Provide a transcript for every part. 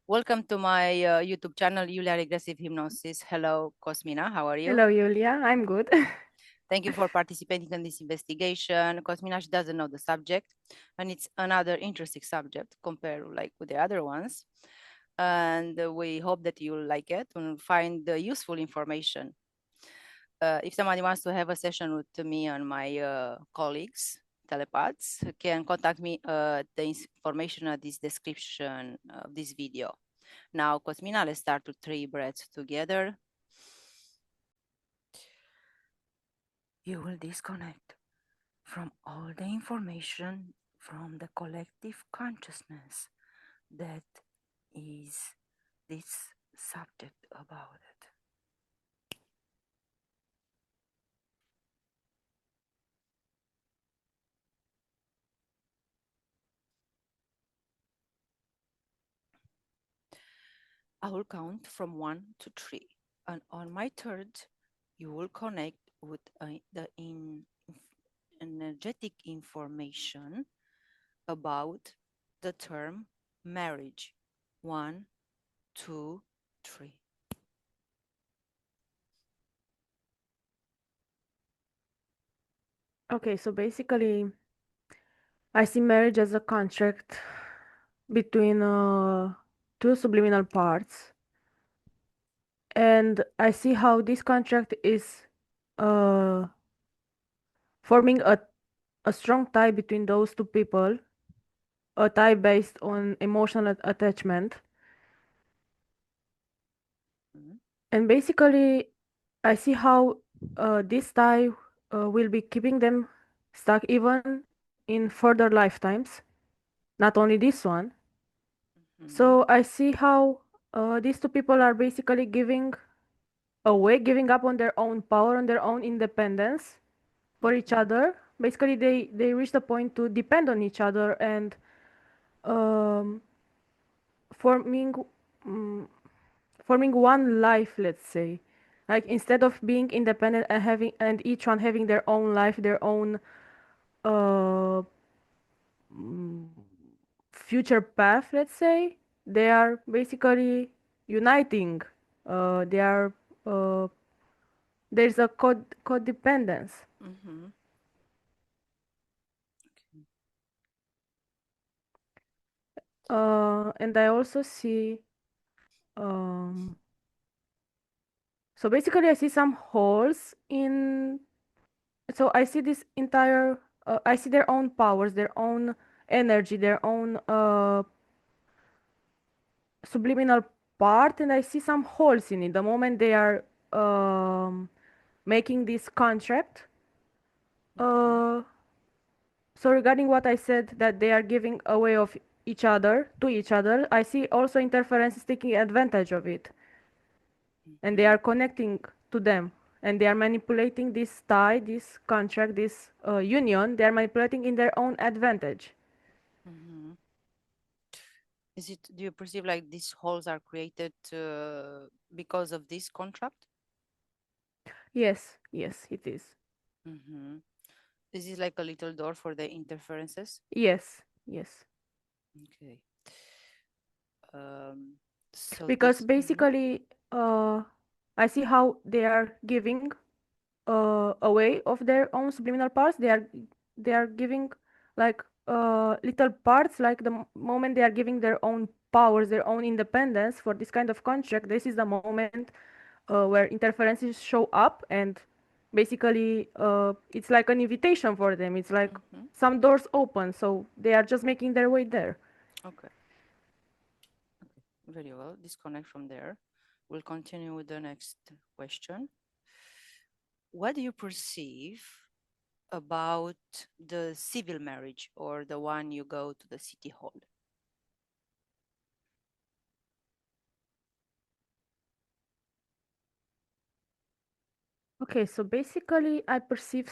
Welcome to my YouTube channel, Iulia Regressive Hypnosis. Hello, Cosmina. How are you? Hello, Iulia. I'm good. Thank you for participating in this investigation. Cosmina, she doesn't know the subject, and it's another interesting subject compared like with the other ones. And we hope that you'll like it and find the useful information. If somebody wants to have a session with me and my colleagues, telepaths, can contact me. The information at this description of this video. Now, Cosmina, let's start with 3 breaths together. You will disconnect from all the information from the collective consciousness that is this subject about it. I will count from 1 to 3, and on my third, you will connect with the energetic information about the term marriage. 1, 2, 3. Okay, so basically, I see marriage as a contract between two subliminal parts, and I see how this contract is uh, forming a strong tie between those two people, a tie based on emotional attachment. Mm-hmm. And basically, I see how this tie will be keeping them stuck even in further lifetimes, not only this one. Mm-hmm. So I see how these two people are basically giving up on their own power, on their own independence for each Mm-hmm. other. Basically, they reach the point to depend on each other and um, forming mm, forming one life, let's say. Like instead of being independent and having and each one having their own life, their own uh, mm, future path, let's say, they are basically uniting. They are uh, there's a codependence. Mm-hmm. And I also see um, so basically I see some holes in so I see this entire I see their own powers, their own energy, their own subliminal part, and I see some holes in it. The moment they are um, making this contract. Okay. Uh, so regarding what I said that they are giving away of each other to each other, I see also interferences taking advantage of it, and they Mm-hmm. are connecting to them, and they are manipulating this tie, this contract, this union. They are manipulating in their own advantage. Mm-hmm. Do you perceive like these holes are created because of this contract? Yes, yes, it is. Mm-hmm. Is this like a little door for the interferences? Yes, yes. Okay. Um, so Because this. Mm-hmm. basically, I see how they are giving away of their own subliminal parts. They are giving like little parts, like the moment they are giving their own powers, their own independence for this kind of contract. This is the moment where interferences show up, and basically it's like an invitation for them. It's like Mm-hmm. some doors open, so they are just making their way there. Okay. Okay. Very well. Disconnect from there. We'll continue with the next question. What do you perceive about the civil marriage or the one you go to the city hall? Okay, so basically I perceive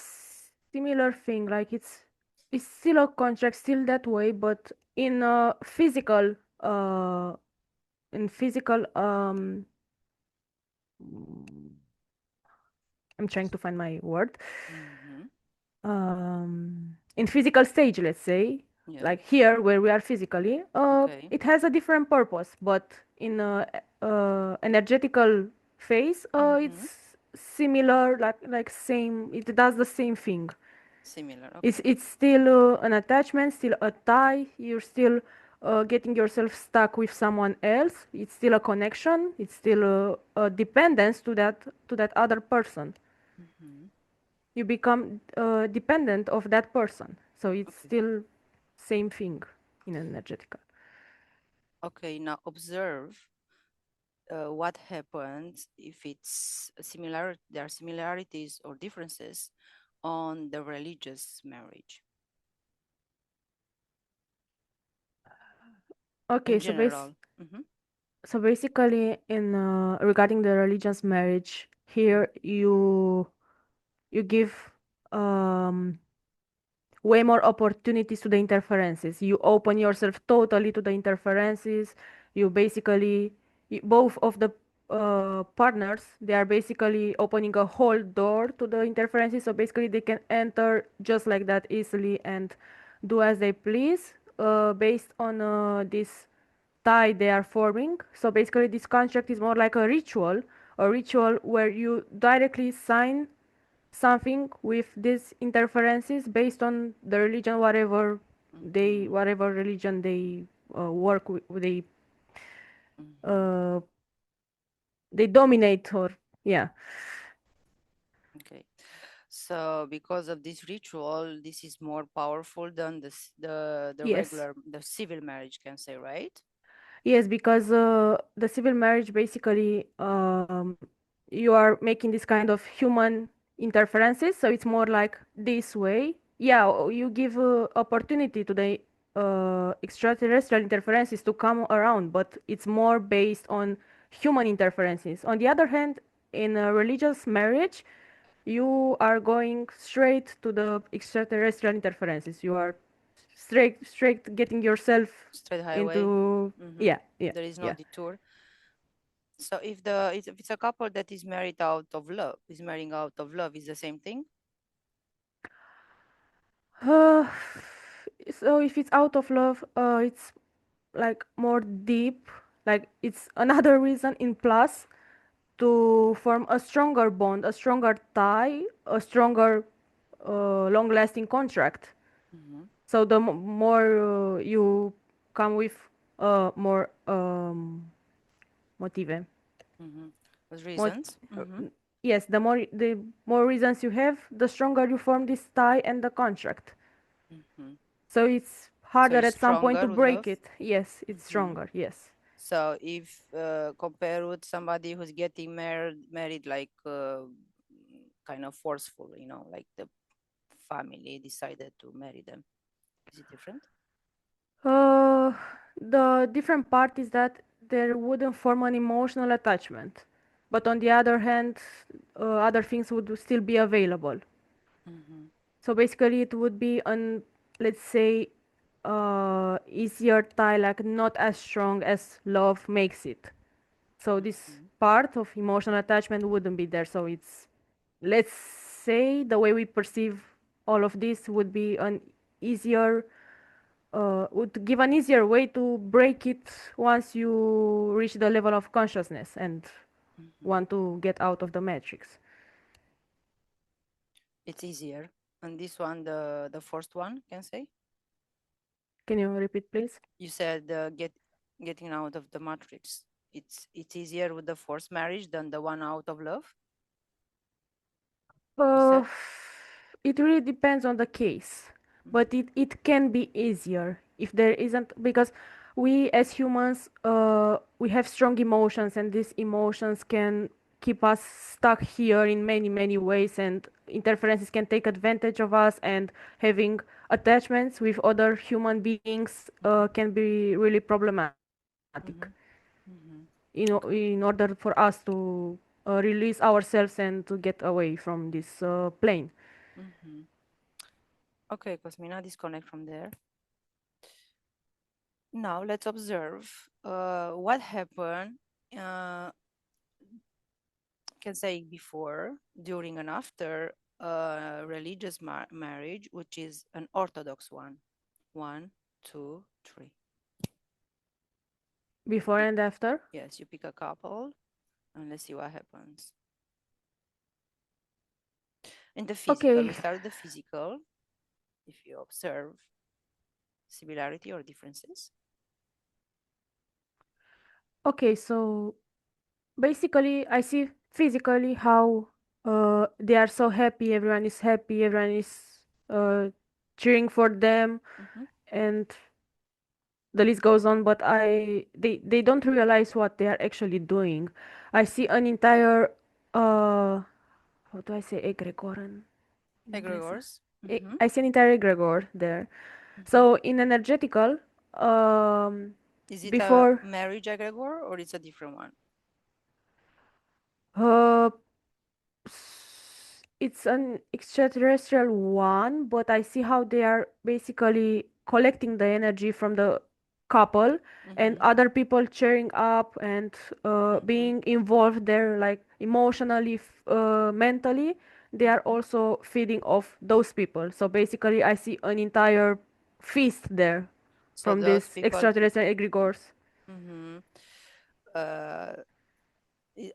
similar thing, like it's still a contract, still that way, but in a physical in physical mm, I'm trying to find my word. Mm-hmm. In physical stage, let's say. Yeah. like here where we are physically, Okay. it has a different purpose, but in energetical phase, Mm-hmm. it's similar, like same. It does the same thing. Similar. It's Okay. it's still an attachment, still a tie. You're still getting yourself stuck with someone else. It's still a connection. It's still a dependence to that other person. Mm-hmm. You become dependent of that person. So it's Okay. still same thing in energetical. Okay. Now observe what happens if it's similar. There are similarities or differences on the religious marriage in Okay, general. Mm-hmm. so basically, in regarding the religious marriage, here you give um, way more opportunities to the interferences. You open yourself totally to the interferences. You basically, both of the partners, they are basically opening a whole door to the interferences. So basically, they can enter just like that easily and do as they please based on this tie they are forming. So basically, this construct is more like a ritual where you directly sign something with these interferences based on the religion, Mm-hmm. whatever religion they work with, Mm-hmm. uh, they dominate, or yeah, Okay. So because of this ritual, this is more powerful than the yes. regular the civil marriage, can say, right? Yes, because the civil marriage basically you are making this kind of human interferences, so it's more like this way. Yeah, you give opportunity to the extraterrestrial interferences to come around, but it's more based on human interferences. On the other hand, in a religious marriage, you are going straight to the extraterrestrial interferences. You are straight getting yourself Straight highway. into Mm-hmm. yeah, yeah, There is no yeah. detour. So if it's a couple that is married out of love, is marrying out of love, is the same thing. Uh, so if it's out of love, it's like more deep. Like it's another reason in plus to form a stronger bond, a stronger tie, a stronger, long-lasting contract. Mm-hmm. So the more you come with more motive, Mm-hmm. With mot- reasons. uh, Mm-hmm. yes, the more reasons you have, the stronger you form this tie and the contract. Mm-hmm. So it's So harder it's at some point to stronger with break love. it. Yes, it's Mm-hmm. stronger. Yes. So if compare with somebody who's getting married like kind of forceful, like the family decided to marry them, is it different? Uh, the different part is that there wouldn't form an emotional attachment, but on the other hand, other things would still be available. Mm-hmm. So basically, it would be let's say, easier tie, like not as strong as love makes it. So this Mm-hmm. part of emotional attachment wouldn't be there. So it's, let's say, the way we perceive all of this would be an easier, would give an easier way to break it once you reach the level of consciousness and Mm-hmm. want to get out of the matrix. It's easier. And this one, the first one, can say. Can you repeat, please? You said getting out of the matrix. It's easier with the forced marriage than the one out of love. You Uh, said. it really depends on the case, but Mm-hmm. it can be easier if there isn't, because we as humans, we have strong emotions, and these emotions can keep us stuck here in many, many ways, and interferences can take advantage of us, and having attachments with other human beings Mm-hmm. can be really problematic Mm-hmm. Mm-hmm. in order for us to release ourselves and to get away from this plane. Mm-hmm. Okay, Cosmina, disconnect from there. Now let's observe what happened, uh, can say before, during, and after religious marriage, which is an Orthodox one. 1, 2, 3. Before and after? Yes, you pick a couple and let's see what happens. In the physical, Okay. we start with the physical. If you observe similarity or differences. Okay, so basically I see physically how they are so happy, everyone is cheering for them, Mm-hmm. and the list goes on, but they don't realize what they are actually doing. I see an entire how do I say egregor in English? Egregores. Mm-hmm. I see an entire egregor there. Mm-hmm. So in energetical, Is it a before marriage egregore or it's a different one? uh it's an extraterrestrial one, but I see how they are basically collecting the energy from the couple and Mm-hmm. other people cheering up and Mm-hmm. being involved there, like emotionally, mentally. They are Mm-hmm. also feeding off those people. So basically, I see an entire feast there So from those these people, extraterrestrial egregores. mm-hmm. uh,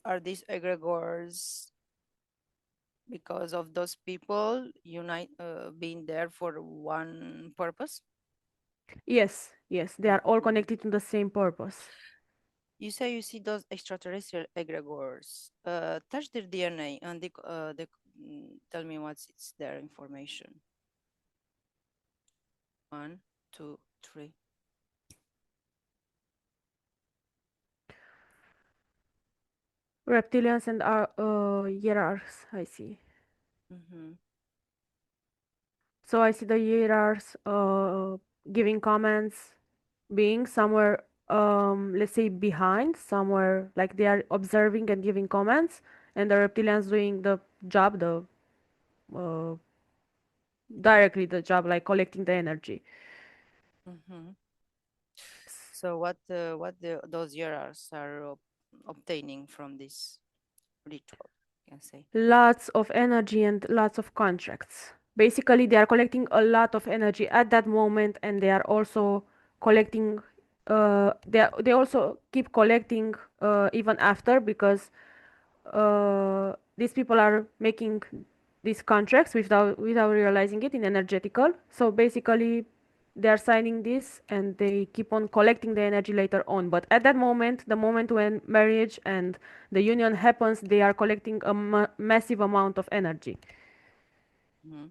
are these egregores because of those people unite being there for one purpose? Yes, yes, they are all Mhm. connected to the same purpose. You say you see those extraterrestrial egregores. Touch their DNA and tell me what's it's their information. 1, 2, 3. Reptilians and hierarchs, I see. Mm-hmm. So I see the hierarchs giving comments, being somewhere, let's say behind, somewhere like they are observing and giving comments, and the reptilians doing the job, the uh, directly the job, like collecting the energy. Mm-hmm. So those years are obtaining from this ritual, you can say. Lots of energy and lots of contracts. Basically, they are collecting a lot of energy at that moment, and they are also collecting. They also keep collecting even after, because these people are making these contracts without realizing it in energetical. So basically, they are signing this and they keep on collecting the energy later on. But at that moment, the moment when marriage and the union happens, they are collecting a massive amount of energy, Mm-hmm.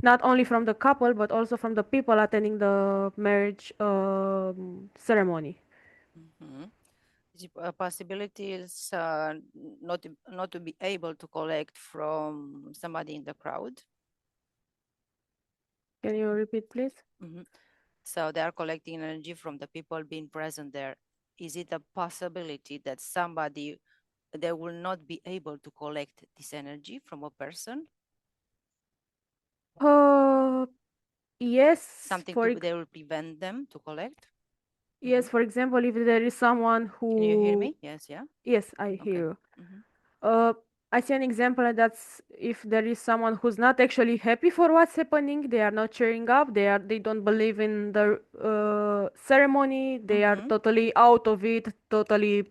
not only from the couple but also from the people attending the marriage ceremony. Mm-hmm. A possibility is not to be able to collect from somebody in the crowd. Can you repeat, please? Mm-hmm. So they are collecting energy from the people being present there. Is it a possibility that somebody they will not be able to collect this energy from a person? Uh, yes. Something to they will prevent them to collect? Mm-hmm. Yes, for example, if there is someone Can you hear who, me? Yes, yeah. yes, I hear Okay. you. Mm-hmm. Uh, I see an example that's if there is someone who's not actually happy for what's happening, they are not cheering up, they don't believe in the ceremony, they are Mm-hmm. totally out of it, totally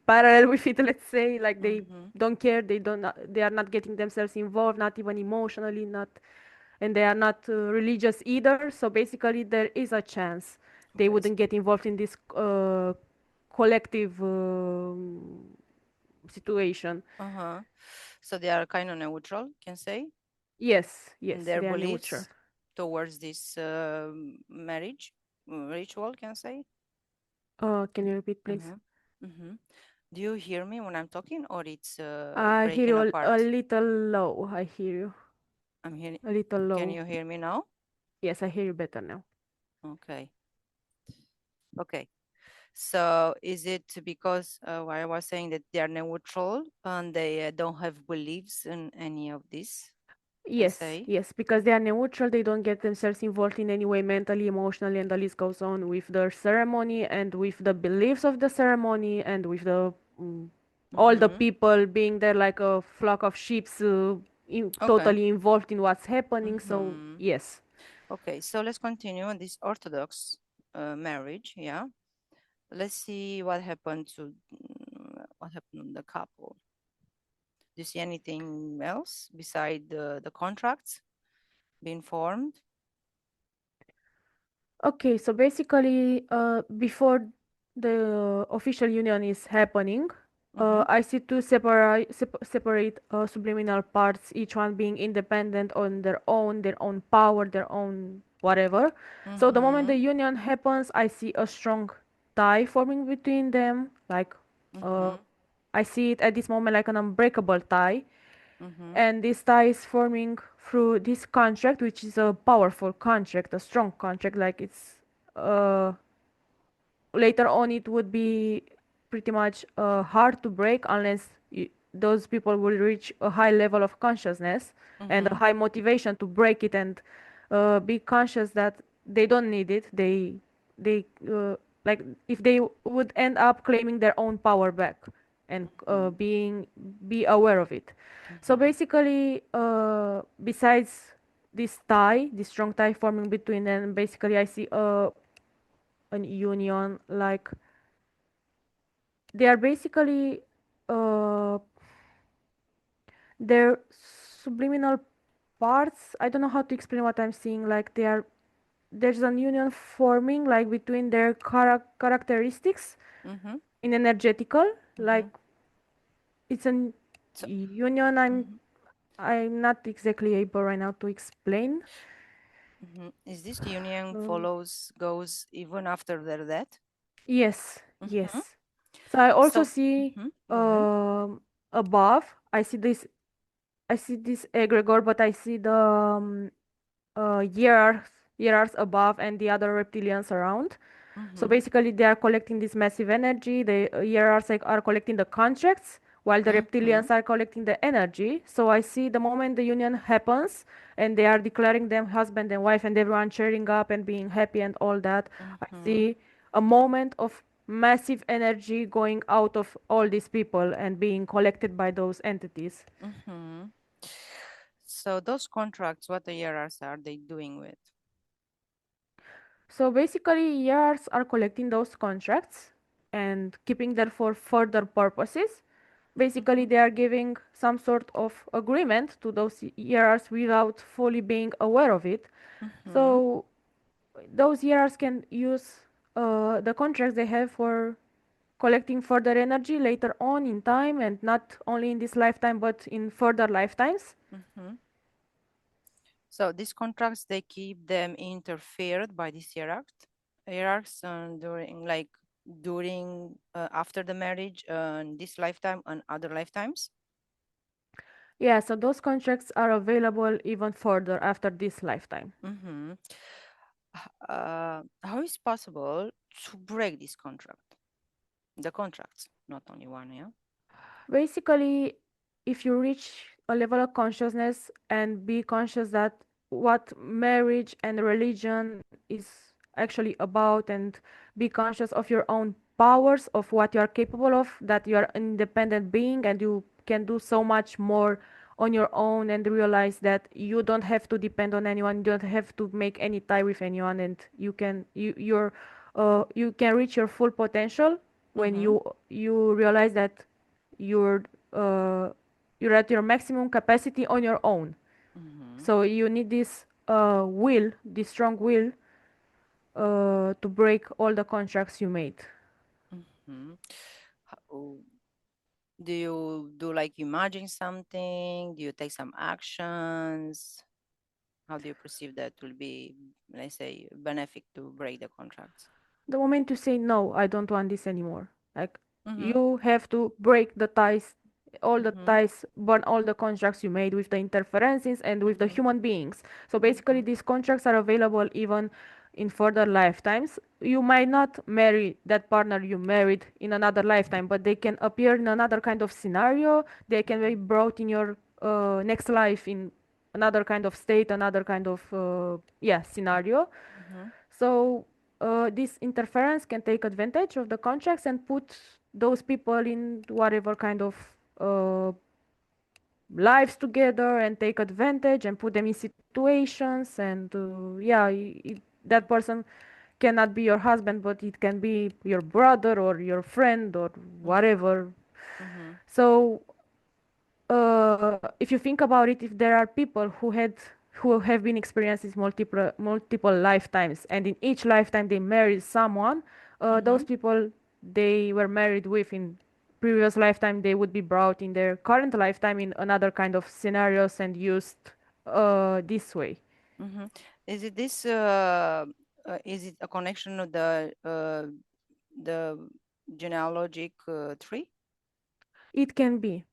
parallel with it, let's say, like they Mm-hmm. don't care, they are not getting themselves involved, not even emotionally, not, and they are not religious either. So basically, there is a chance they Okay. wouldn't get involved in this collective situation. Uh-huh. So they are kind of neutral, can say, Yes, in yes, their they are neutral. beliefs towards this marriage ritual, can say. Can you repeat, please? Uh-huh. Mm-hmm. Do you hear me when I'm talking, or it's I hear breaking you a apart? little low. I hear you I'm hearing. a little Can low. you hear me now? Yes, I hear you better now. Okay. Okay. So is it because I was saying that they are neutral and they don't have beliefs in any of this? Can Yes, say. yes, because they are neutral, they don't get themselves involved in any way mentally, emotionally, and the list goes on with the ceremony and with the beliefs of the ceremony and with the all the Mm-hmm. people being there like a flock of sheep, Okay. totally involved in what's happening. So Mm-hmm. yes. Okay, so let's continue on this Orthodox marriage. Yeah, let's see what happened to what happened to the couple. Do you see anything else beside the contracts being formed? Okay, so basically, before the official union is happening, Mm-hmm. I see two separate subliminal parts, each one being independent on their own power, their own whatever. So the moment Mm-hmm. the union happens, I see a strong tie forming between them. Like, uh, Mm-hmm. I see it at this moment like an unbreakable tie, Mm-hmm. and this tie is forming through this contract, which is a powerful contract, a strong contract. Like it's uh, later on it would be pretty much hard to break unless those people will reach a high level of consciousness and a Mm-hmm. high motivation to break it, and be conscious that they don't need it. They like if they would end up claiming their own power back and Mm-hmm. be aware of it. So Mm-hmm. basically, besides this tie, this strong tie forming between them, basically I see an union. Like they are basically uh their subliminal parts. I don't know how to explain what I'm seeing. Like there's an union forming like between their characteristics Mm-hmm. in energetical. Mm-hmm. Like it's an So, union. i'm mm-hmm. i'm not exactly able right now to explain. Mm-hmm. Is this union uh, follows goes even after their death? yes, Mm-hmm. yes. So I also So, see mm-hmm. Go ahead. um above, I see this egregore, but I see the years above and the other reptilians around. So Mm-hmm. basically, they are collecting this massive energy. The years are collecting the contracts, while the Mm-hmm. reptilians are collecting the energy. So I see the moment the union happens and they are declaring them husband and wife and everyone cheering up and being happy and all that. I Mm-hmm. see a moment of massive energy going out of all these people and being collected by those entities. Mm-hmm. So those contracts, what the ERRs are they doing with? So basically, years are collecting those contracts and keeping them for further purposes. Basically, Mm-hmm. they are giving some sort of agreement to those years without fully being aware of it. Mm-hmm. So those years can use the contracts they have for collecting further energy later on in time, and not only in this lifetime but in further lifetimes. Mm-hmm. So these contracts they keep them interfered by this hierarchs during after the marriage this lifetime and other lifetimes. Yeah, so those contracts are available even further after this lifetime. Mm-hmm. How is possible to break this contract? The contracts, not only one, yeah. Basically, if you reach a level of consciousness and be conscious that what marriage and religion is actually about, and be conscious of your own powers, of what you are capable of, that you are an independent being and you can do so much more on your own, and realize that you don't have to depend on anyone, you don't have to make any tie with anyone, and you can reach your full potential when Mm-hmm. you realize that you're uh, you're at your maximum capacity on your own. Mm-hmm. So you need this will, this strong will, to break all the contracts you made. Mm-hmm. Do you do like imagine something? Do you take some actions? How do you perceive that will be, let's say, benefic to break the contracts? The moment you say no, I don't want this anymore. Like Mm-hmm. you have to break the ties, all the Mm-hmm. ties, burn all the contracts you made with the interferences and with the Mm-hmm. human beings. So basically, Mm-hmm. these contracts are available even in further lifetimes. You might not marry that partner you married in another lifetime, but they can appear in another kind of scenario. They can be brought in your next life in another kind of state, another kind of scenario. Mm-hmm. So this interference can take advantage of the contracts and put those people in whatever kind of uh, lives together and take advantage and put them in situations. And yeah, that person cannot be your husband, but it can be your brother or your friend or whatever. Mm-hmm. So if you think about it, if there are people who have been experiencing multiple lifetimes, and in each lifetime they married someone, Mm-hmm. those people they were married with in previous lifetime, they would be brought in their current lifetime in another kind of scenarios and used this way. Mm-hmm. Is it this? Is it a connection of the genealogic tree It can be.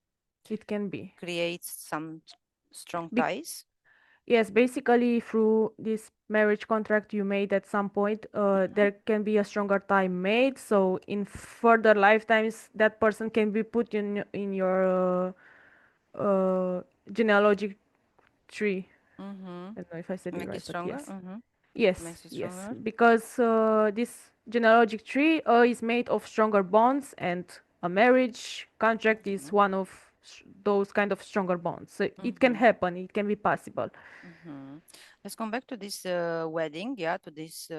It can be. creates some strong Be- ties? yes, basically through this marriage contract you made at some point, Mm-hmm. there can be a stronger tie made. So in further lifetimes, that person can be put in your genealogic tree. Mm-hmm. I don't know if I said it Make it right, but stronger. yes. Mm-hmm. Yes, Makes it yes, stronger. because this genealogic tree is made of stronger bonds, and a marriage contract is Mm-hmm. one of those kind of stronger bonds. So it can Mm-hmm. happen, it can be possible. Mm-hmm. Let's come back to this wedding, yeah, to this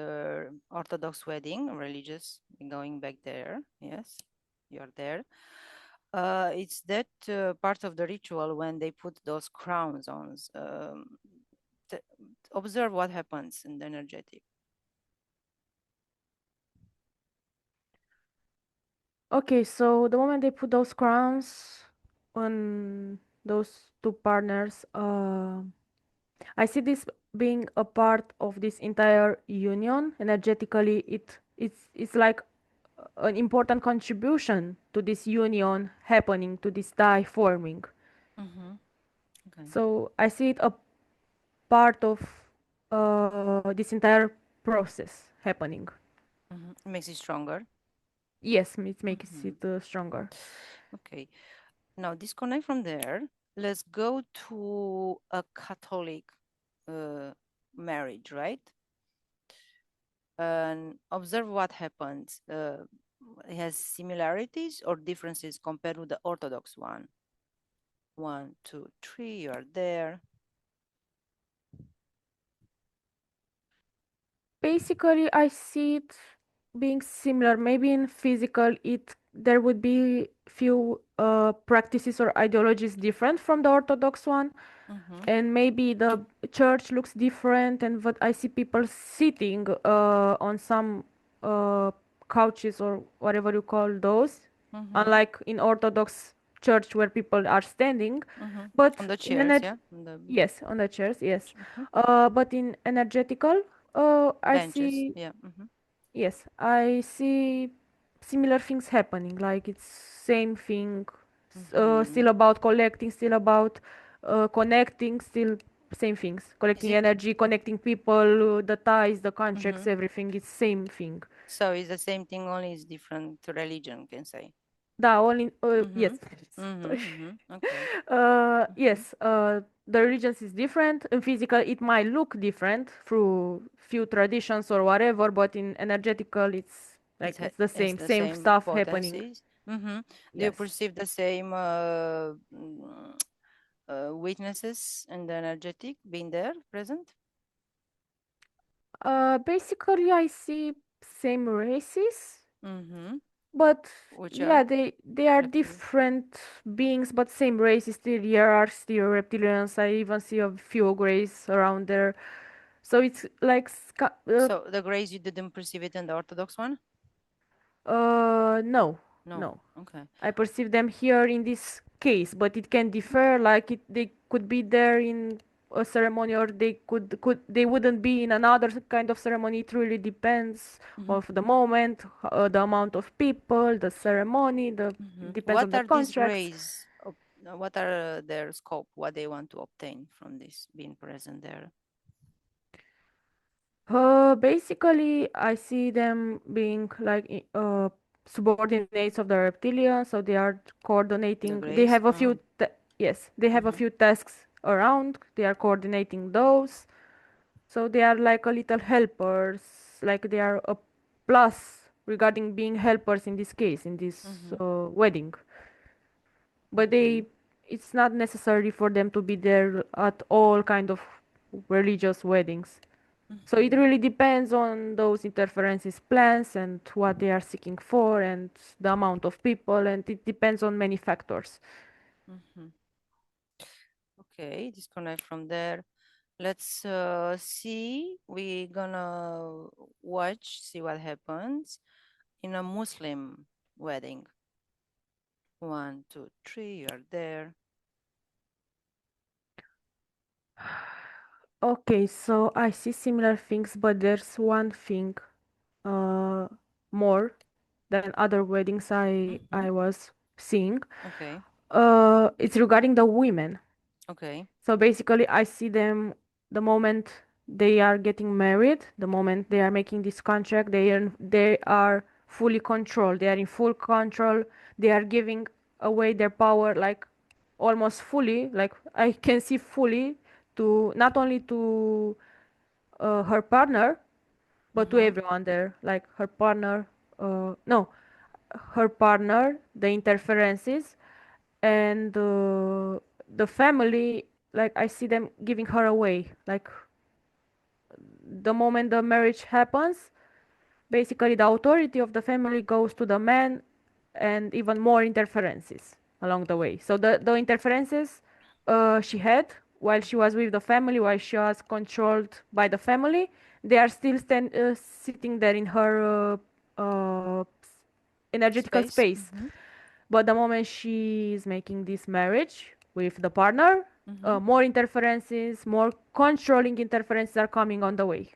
Orthodox wedding, religious, going back there. Yes, you're there. It's that part of the ritual when they put those crowns on. T- Observe what happens in the energetic. Okay, so the moment they put those crowns on those two partners, I see this being a part of this entire union. Energetically, it's like an important contribution to this union happening, to this die forming. Mm-hmm. Okay. So I see it a part of this entire process happening. Mm-hmm. It makes it stronger. Yes, it makes Mm-hmm. it stronger. Okay. Now disconnect from there. Let's go to a Catholic uh, marriage, right? And observe what happens. It has similarities or differences compared with the Orthodox one. One, two, three, you are there. Basically, I see it being similar. Maybe in physical, it there would be few practices or ideologies different from the Orthodox one, Mm-hmm. and maybe the church looks different. And what I see people sitting on some uh, couches or whatever you call those, Mm-hmm. unlike in Orthodox church where people are standing. Mm-hmm. But On the in chairs, yeah? On the yes, on the chairs, yes. mhm. But in energetical, I Benches, see, yeah. Mm-hmm. yes, I see similar things happening. Like it's same thing, Mm-hmm. still about collecting, still about connecting, still same things. Is Collecting it? energy, connecting people, the ties, the Mm-hmm. contracts, everything is same thing. So it's the same thing, only it's different religion, can say. Da, only, yes, Mm-hmm. sorry. Mm-hmm. Mm-hmm. Okay. Mm-hmm. Yes, the religions is different. In physical, it might look different through few traditions or whatever, but in energetical, it's like it's the Has same, the same same stuff happening. potencies. Mm-hmm. Do you Yes. perceive the same witnesses and the energetic being there present? Basically, I see same races, Mm-hmm. but Which yeah, are they are reptilian. different beings, but same races. Still hierarchs, still reptilians. I even see a few greys around there. So it's like So the grace you didn't perceive it in the Orthodox one? no, No. no. Okay. I perceive them here in this case, but it can differ. Like they could be there in a ceremony, or they they wouldn't be in another kind of ceremony. It really depends Mm-hmm. of the moment, the amount of people, the ceremony. The Mm-hmm. depends on What the are these contracts. grays? What are their scope? What they want to obtain from this being present there? Basically, I see them being like subordinates of the reptilian, so they are The coordinating. They grays? have a few, yes, they have a Mm-hmm. few tasks around. They are coordinating those, so they are like a little helpers, like they are a plus regarding being helpers in this case, in this Mm-hmm. wedding. But Mm-hmm. it's not necessary for them to be there at all kind of religious weddings. So it Mm-hmm. really depends on those interferences plans and what they are seeking for and the amount of people, and it depends on many factors. Mm-hmm. Okay, disconnect from there. Let's see. We're gonna watch, see what happens in a Muslim wedding. One, two, three, you are there. Okay, so I see similar things, but there's one thing uh, more than other weddings I Mm-hmm. was seeing. Okay, It's regarding the women. okay. So basically, I see them the moment they are getting married, the moment they are making this contract, they are fully controlled. They are in full control. They are giving away their power like almost fully. Like I can see fully to not only to her partner, but to Mm-hmm. everyone there. Like her partner, no, her partner, the interferences, and the family. Like I see them giving her away. Like the moment the marriage happens, basically the authority of the family goes to the man, and even more interferences along the way. So the interferences she had while she was with the family, while she was controlled by the family, they are still sitting there in her energetical Space. space. Mm-hmm. But the moment she is making this marriage with the partner, Mm-hmm. more interferences, more controlling interferences are coming on the way.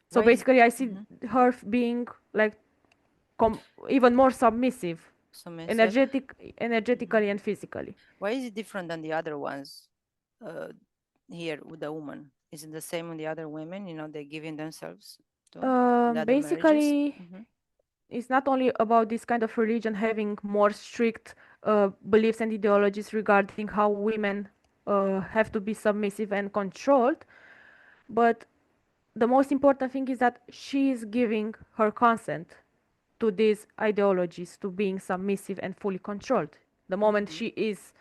So Why is basically, I see mm-hmm. her being like even more submissive, submissive? Mm-hmm. energetically and physically. Why is it different than the other ones? Uh, Here with the woman, is it the same with the other women? They're giving themselves to in the other marriages. Basically, Mm-hmm. it's not only about this kind of religion having more strict beliefs and ideologies regarding how women have to be submissive and controlled, but the most important thing is that she is giving her consent to these ideologies, to being submissive and fully controlled. The moment Mm-hmm. she is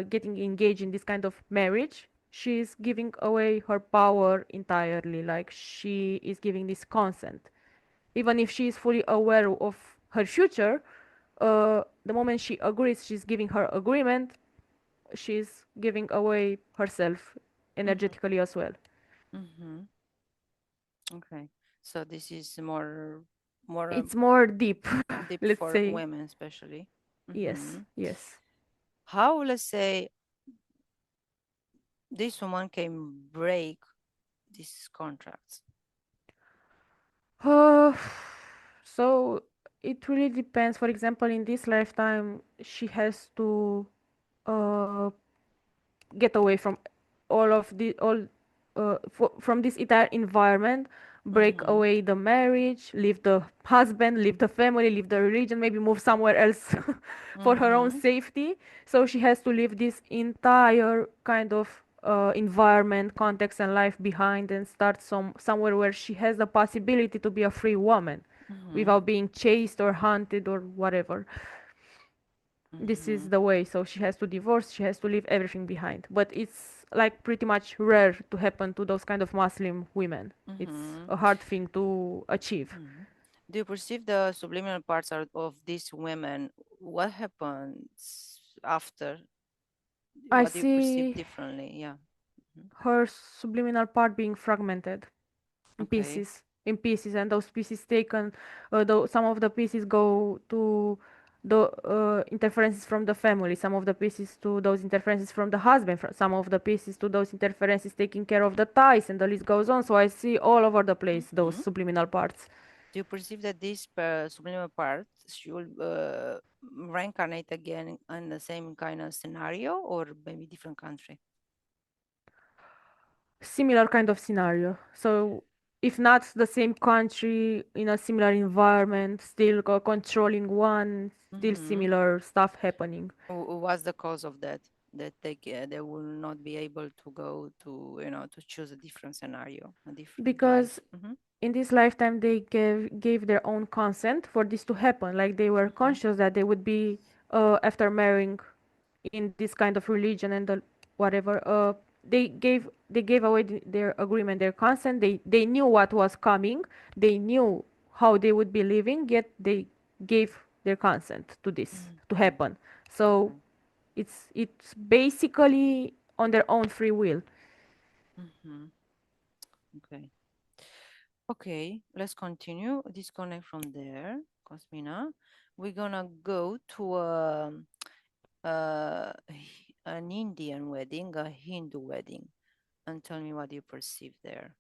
getting engaged in this kind of marriage, she is giving away her power entirely. Like she is giving this consent. Even if she is fully aware of her future, the moment she agrees, she's giving her agreement, she's giving away herself Mm-hmm. energetically as well. Mm-hmm. Okay, so this is more It's more deep, deep let's for say. women, especially. Yes, Mm-hmm. yes. How, let's say, this woman can break these contracts? Uh, so it really depends. For example, in this lifetime, she has to uh, get away from all of the all from this entire environment, break Mm-hmm. away the marriage, leave the husband, leave the family, leave the religion, maybe move somewhere else for her own Mm-hmm. safety. So she has to leave this entire kind of environment, context, and life behind, and start somewhere where she has the possibility to be a free woman Mm-hmm. without being chased or hunted or whatever. This Mm-hmm. is the way. So she has to divorce, she has to leave everything behind, but it's like pretty much rare to happen to those kind of Muslim women. It's Mm-hmm. a hard thing to achieve. Mm-hmm. Do you perceive the subliminal parts of these women? What happens after? I What do you perceive see differently? Yeah. Mhm. her subliminal part being fragmented Okay. in pieces, and those pieces taken, though some of the pieces go to the interferences from the family, some of the pieces to those interferences from the husband, some of the pieces to those interferences taking care of the ties, and the list goes on. So I see all over the place those Mhm. subliminal parts. Do you perceive that this subliminal part should reincarnate again in the same kind of scenario or maybe different country? Similar kind of scenario. So if not the same country, in a similar environment, still controlling one, still Mm-hmm. similar stuff happening. What's the cause of that? That they will not be able to go to to choose a different scenario, a different life. Because Mm-hmm. in this lifetime they gave their own consent for this to happen. Like they were Mm-hmm. conscious that they would be after marrying, in this kind of religion and whatever, they gave away their agreement, their consent. They knew what was coming. They knew how they would be living, yet they gave their consent to this to Mm-hmm. happen. So Okay. it's basically on their own free will. Mm-hmm. Okay. Okay, let's continue. Disconnect from there, Cosmina. We're gonna go to an Indian wedding, a Hindu wedding, and tell me what you perceive there.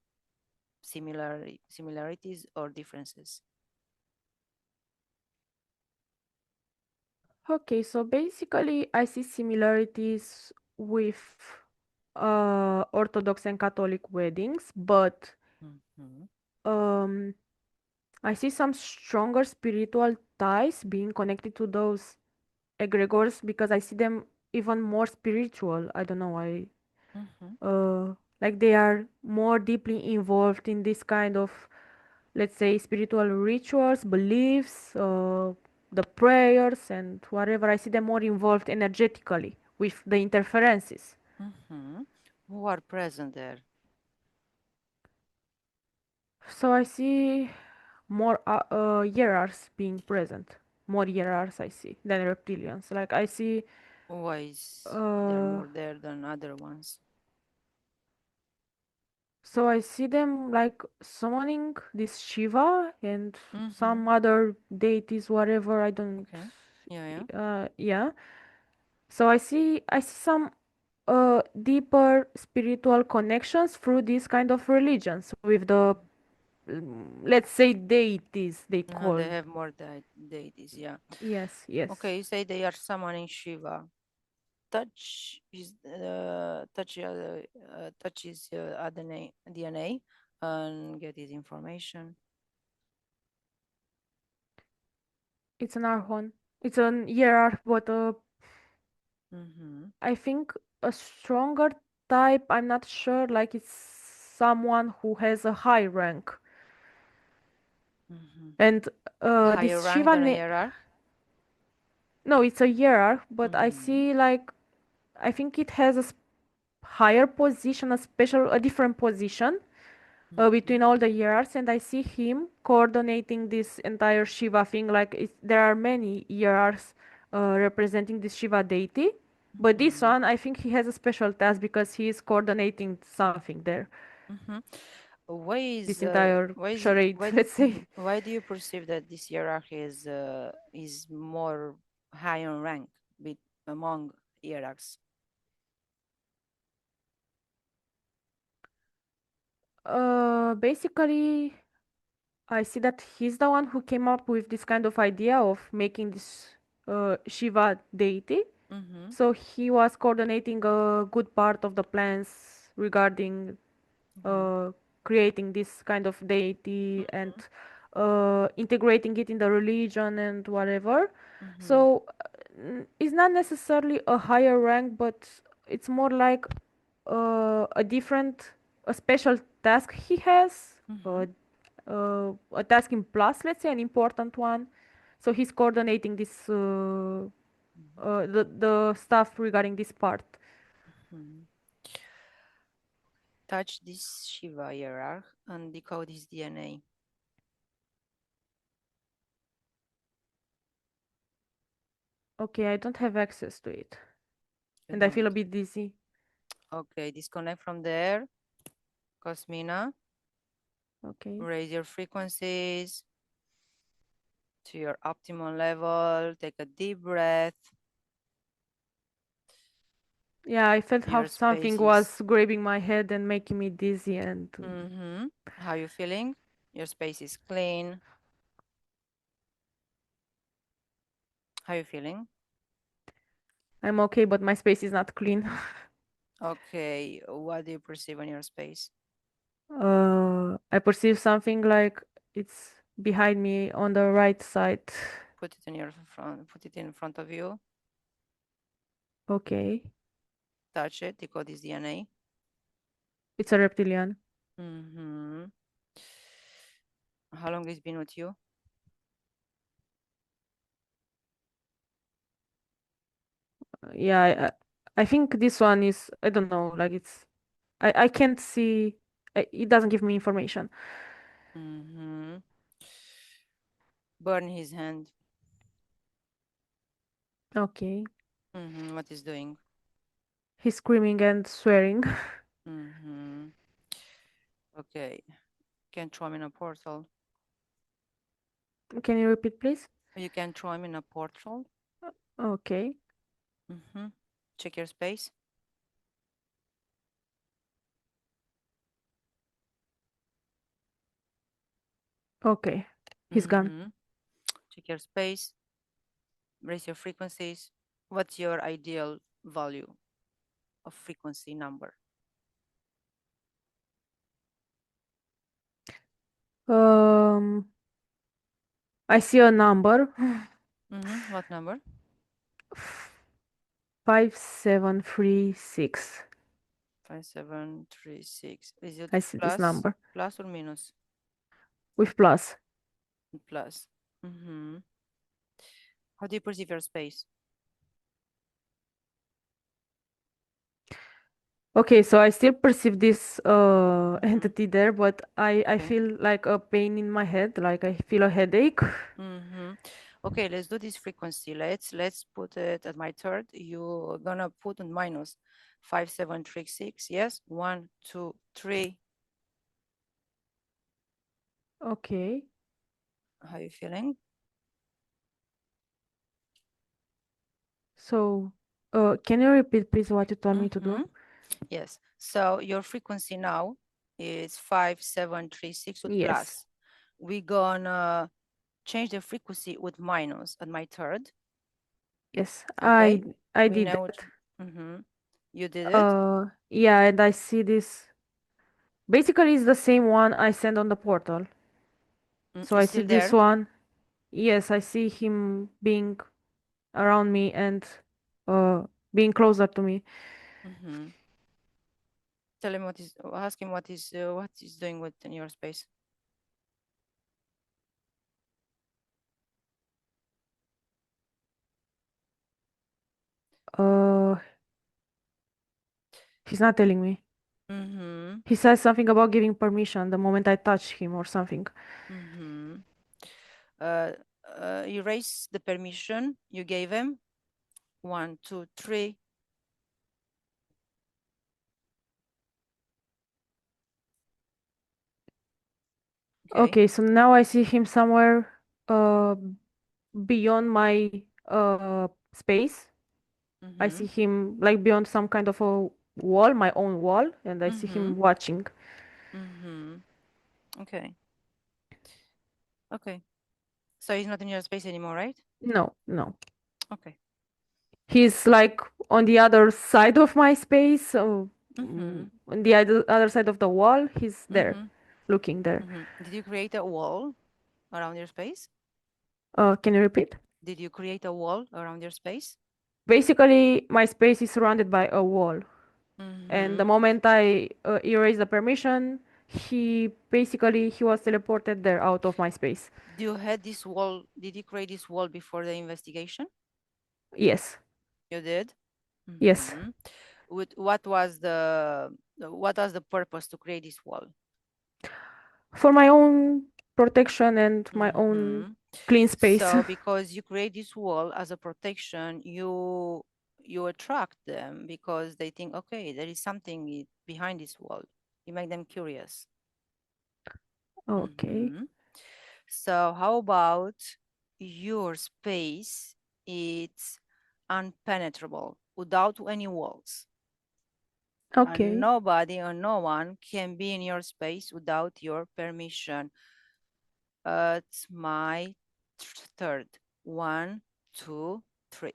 Similarities or differences? Okay, so basically I see similarities with Orthodox and Catholic weddings, but Mm-hmm. um I see some stronger spiritual ties being connected to those egregores because I see them even more spiritual. I don't know why. Mm-hmm. Like they are more deeply involved in this kind of, let's say, spiritual rituals, beliefs, the prayers, and whatever. I see them more involved energetically with the interferences. Mm-hmm. Who are present there? So I see more hierarchs being present. More hierarchs I see than reptilians. Like I see, Why is there uh, more there than other ones? so I see them like summoning this Shiva and Mm-hmm. some other deities, whatever. I don't. Okay. Yeah, yeah. Yeah. So I see some deeper spiritual connections through these kind of religions with the, let's say, deities they They called. have more deities, yeah. Yes, yes. Okay, you say they are summoning Shiva. Touches DNA and get his information. It's an archon. It's an hierarch, but Mm-hmm. I think a stronger type. I'm not sure. Like it's someone who has a high rank, Mm-hmm. and Higher this rank Shiva. than a hierarch. No, it's a hierarch, but I Mm-hmm. see like I think it has a higher position, a different position Mm-hmm. between all the years, and I see him coordinating this entire Shiva thing. Like there are many years representing this Shiva deity, but this Mm-hmm. one I think he has a special task because he is coordinating something there. Mm-hmm. Why This is entire why is it charade, let's say. why do you perceive that this hierarchy is more high in rank among hierarchs? Basically, I see that he's the one who came up with this kind of idea of making this Shiva deity. Mm-hmm. So he was coordinating a good part of the plans regarding Mm-hmm. uh, creating this kind of deity and Mm-hmm. integrating it in the religion and whatever. Mm-hmm. So it's not necessarily a higher rank, but it's more like a special task he has, Mm-hmm. a task in plus, let's say, an important one. So he's coordinating this, the stuff regarding this part. Mm-hmm. Touch this Shiva hierarch and decode his DNA. Okay, I don't have access to it, You and I don't. feel a bit dizzy. Okay, disconnect from there. Cosmina, Okay. raise your frequencies to your optimal level. Take a deep breath. Yeah, I felt how Your something space is. was grabbing my head and making me dizzy, and Mm-hmm. How you feeling? Your space is clean. How you feeling? I'm okay, but my space is not clean. Okay, what do you perceive in your space? I perceive something like it's behind me on the right side. Put it in your front. Put it in front of you. Okay, Touch it. Decode his DNA. it's a reptilian. Mm-hmm. How long it's been with you? Yeah, I think this one is, I don't know, like I can't see, it doesn't give me information. Mm-hmm. Burn his hand. Okay. Mm-hmm. What is doing? He's screaming and swearing. Mm-hmm. Okay. Can throw him in a portal. Can you repeat, please? You can throw him in a portal. Okay. Mm-hmm. Check your space. Okay. He's gone. Mm-hmm. Check your space. Raise your frequencies. What's your ideal value of frequency number? Um, I see a number. Mm-hmm. What number? 5736. 5736. Is it I see this plus, number plus or minus? with plus. Plus. Mm-hmm. How do you perceive your space? Okay, so I still perceive this Mm-hmm. entity there, but I Okay. feel like a pain in my head, like I feel a headache. Mm-hmm. Okay, let's do this frequency. Let's put it at my third. You're gonna put on minus 5736. Yes. 1, 2, 3. Okay. How are you feeling? So, can you repeat please what you told me to Mm-hmm. do? Yes. So your frequency now is 5736 with Yes. plus. We're gonna change the frequency with minus at my third. Yes. Okay. I We did know that. mm-hmm. You did it. Yeah, and I see this. Basically, it's the same one I sent on the portal. So I It's see still this there. one. Yes, I see him being around me and uh being closer to me. Mm-hmm. Tell him what is. Ask him what is doing with in your space. Uh, he's not telling me. Mm-hmm. He says something about giving permission the moment I touch him or something. Mm-hmm. Uh, erase the permission you gave him. 1, 2, 3. Okay. Okay, so now I see him somewhere uh beyond my space. I Mm-hmm. see him like beyond some kind of a wall, my own wall, and I see Mm-hmm. him watching. Mm-hmm. Okay. Okay. So he's not in your space anymore, right? No, no. Okay. He's like on the other side of my space, so Mm-hmm. on the other side of the wall, he's there, Mm-hmm. looking there. Mm-hmm. Did you create a wall around your space? Can you repeat? Did you create a wall around your space? Basically, my space is surrounded by a wall, and the Mm-hmm. moment I erase the permission, he was teleported there out of my space. Do you had this wall? Did you create this wall before the investigation? Yes, You did. yes. Mm-hmm. With what was the purpose to create this wall? For my own protection and my own Mm-hmm. clean space. So because you create this wall as a protection, you attract them because they think, okay, there is something behind this wall. You make them curious. Okay. Mm-hmm. So how about your space? It's unpenetrable without any walls. And Okay. nobody or no one can be in your space without your permission. It's my third. 1, 2, 3.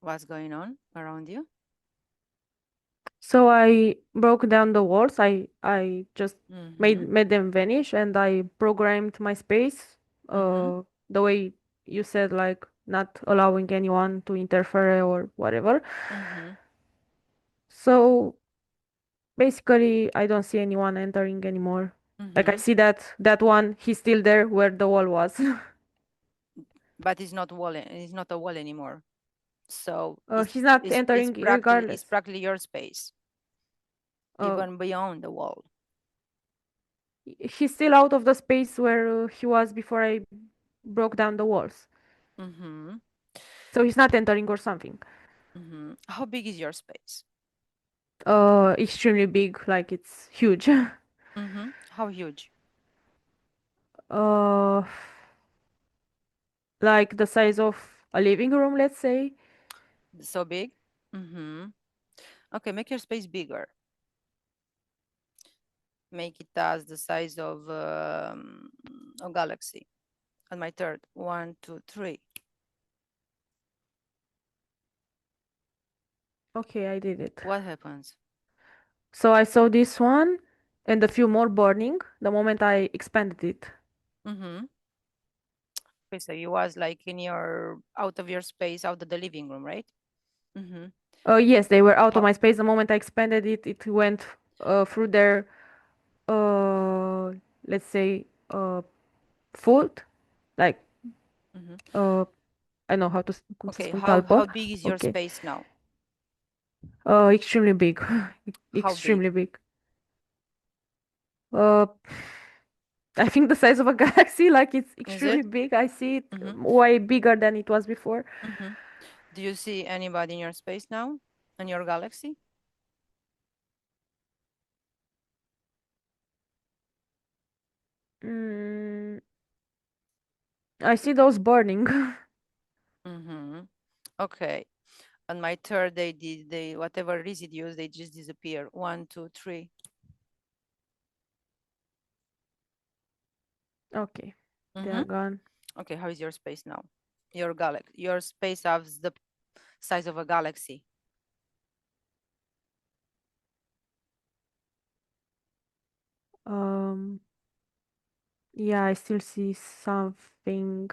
What's going on around you? So I broke down the walls. I just Mm-hmm. made them vanish, and I programmed my space Mm-hmm. the way you said, like not allowing anyone to interfere or whatever. Mm-hmm. So basically, I don't see anyone entering anymore. Like I Mm-hmm. see that one, he's still there where the wall was. but it's not wall. It's not a wall anymore. So He's not it's entering regardless. practically your space, Oh, even beyond the wall. he's still out of the space where he was before I broke down the walls. Mm-hmm. So he's not entering or something. Mm-hmm. How big is your space? Extremely big, like it's huge. Mm-hmm. How huge? uh, like the size of a living room, let's say. So big? Mm-hmm. Okay, make your space bigger. Make it as the size of a galaxy. On my third, 1, 2, 3. Okay, I did it. What happens? So I saw this one and a few more burning the moment I expanded it. Mm-hmm. Okay, so you was like in your out of your space, out of the living room, right? Mm-hmm. Yes, they were out of How, my space. The moment I expanded it, it went through their, uh, let's say, foot. Like, mm-hmm. uh, I know how to, cum să Okay, spun, talpă. how big is your Okay. space now? Extremely big. How big? Extremely big. Uh, I think the size of a galaxy, like it's Is extremely it? big. I see it Mm-hmm. way bigger than it was before. Mm-hmm. Do you see anybody in your space now? In your galaxy? Mm, I see those burning. Mm-hmm. Okay. On my third, they whatever residues, they just disappear. 1, 2, 3. Okay, they Mm-hmm. are gone. Okay, how is your space now? Your space has the size of a galaxy. Um, yeah, I still see something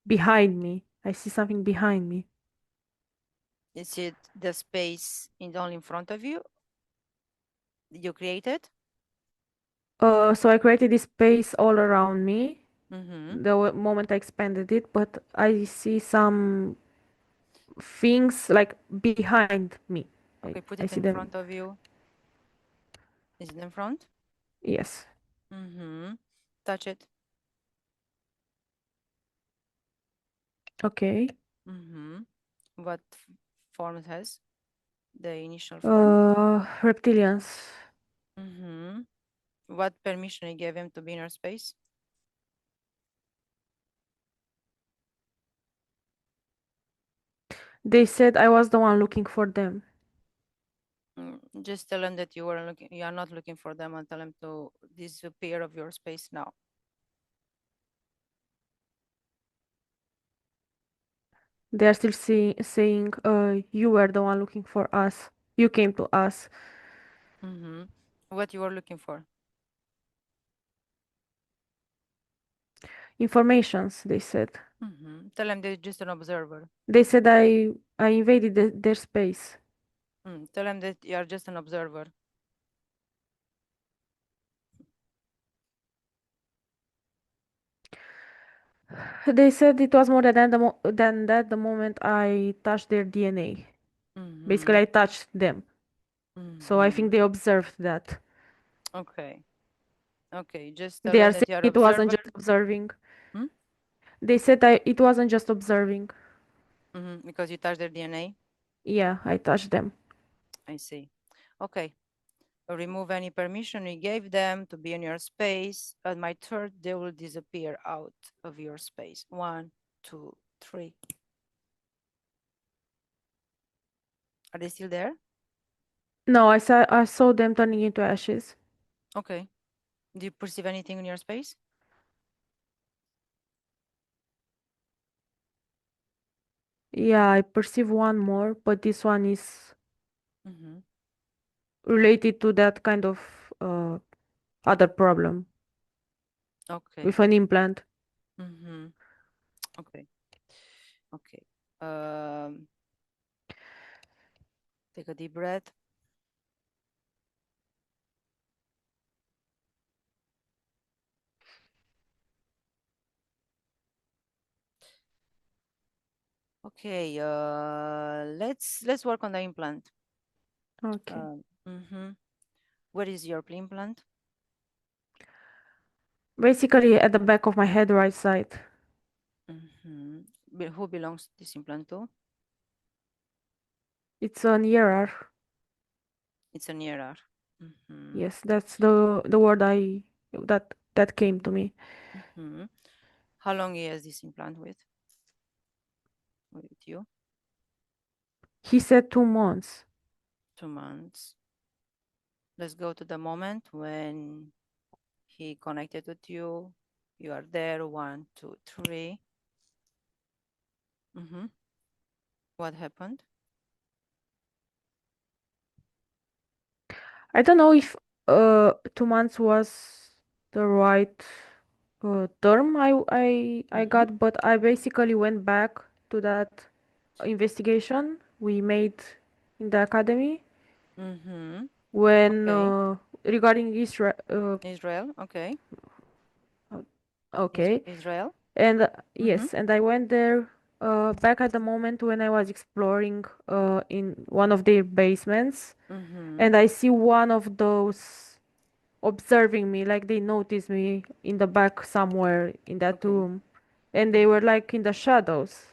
behind me. I see something behind me. Is it the space in only in front of you? Did you create it? So I created this space all around me Mm-hmm. the moment I expanded it, but I see some things like behind me. Okay, put I it see in them. front of you. Is it in front? Yes. Mm-hmm. Touch it. Okay. Mm-hmm. What form it has? The initial form? Reptilians. Mm-hmm. What permission you gave him to be in your space? They said I was the one looking for them. Just tell them that you are not looking for them, and tell them to disappear of your space now. They are still saying, you were the one looking for us. You came to us. Mm-hmm. What you are looking for? Informations, they said. Mm-hmm. Tell them they're just an observer. They said I invaded their space. Tell them that you are just an observer. They said it was more than that the moment I touched their DNA. Basically, Mm-hmm. I touched them. So I Mm-hmm. think they observed that. Okay. Okay. Just tell They them are that saying you are it wasn't observer. just observing. Hmm? They said it wasn't just observing. Mm-hmm. Because you touched their DNA. Yeah, I touched them. I see. Okay. Remove any permission you gave them to be in your space. At my third, they will disappear out of your space. 1, 2, 3. Are they still there? No, I saw them turning into ashes. Okay. Do you perceive anything in your space? Yeah, I perceive one more, but this one is Mm-hmm. related to that kind of uh, other problem Okay. with an implant. Mm-hmm. Okay. Okay. Um, take a deep breath. Okay, let's work on the implant. Okay. Mhm. Where is your implant? Basically, at the back of my head, right side. Mhm. Who belongs this implant to? It's an hierarch. It's a nearer. Mhm. Yes, that's the word that came to me. Mhm. How long he has this implant with you? He said 2 months. 2 months. Let's go to the moment when he connected with you. You are there. One, two, three. Mm-hmm. What happened? I don't know if 2 months was the right term I Mm-hmm. got, but I basically went back to that investigation we made in the academy Mm-hmm. when Okay. regarding Israel. Israel. Okay. Uh, okay, Israel. and Mm-hmm. yes, and I went there back at the moment when I was exploring in one of their basements, Mm-hmm. and I see one of those observing me, like they noticed me in the back somewhere in that Okay. room, and they Okay. were like in the shadows.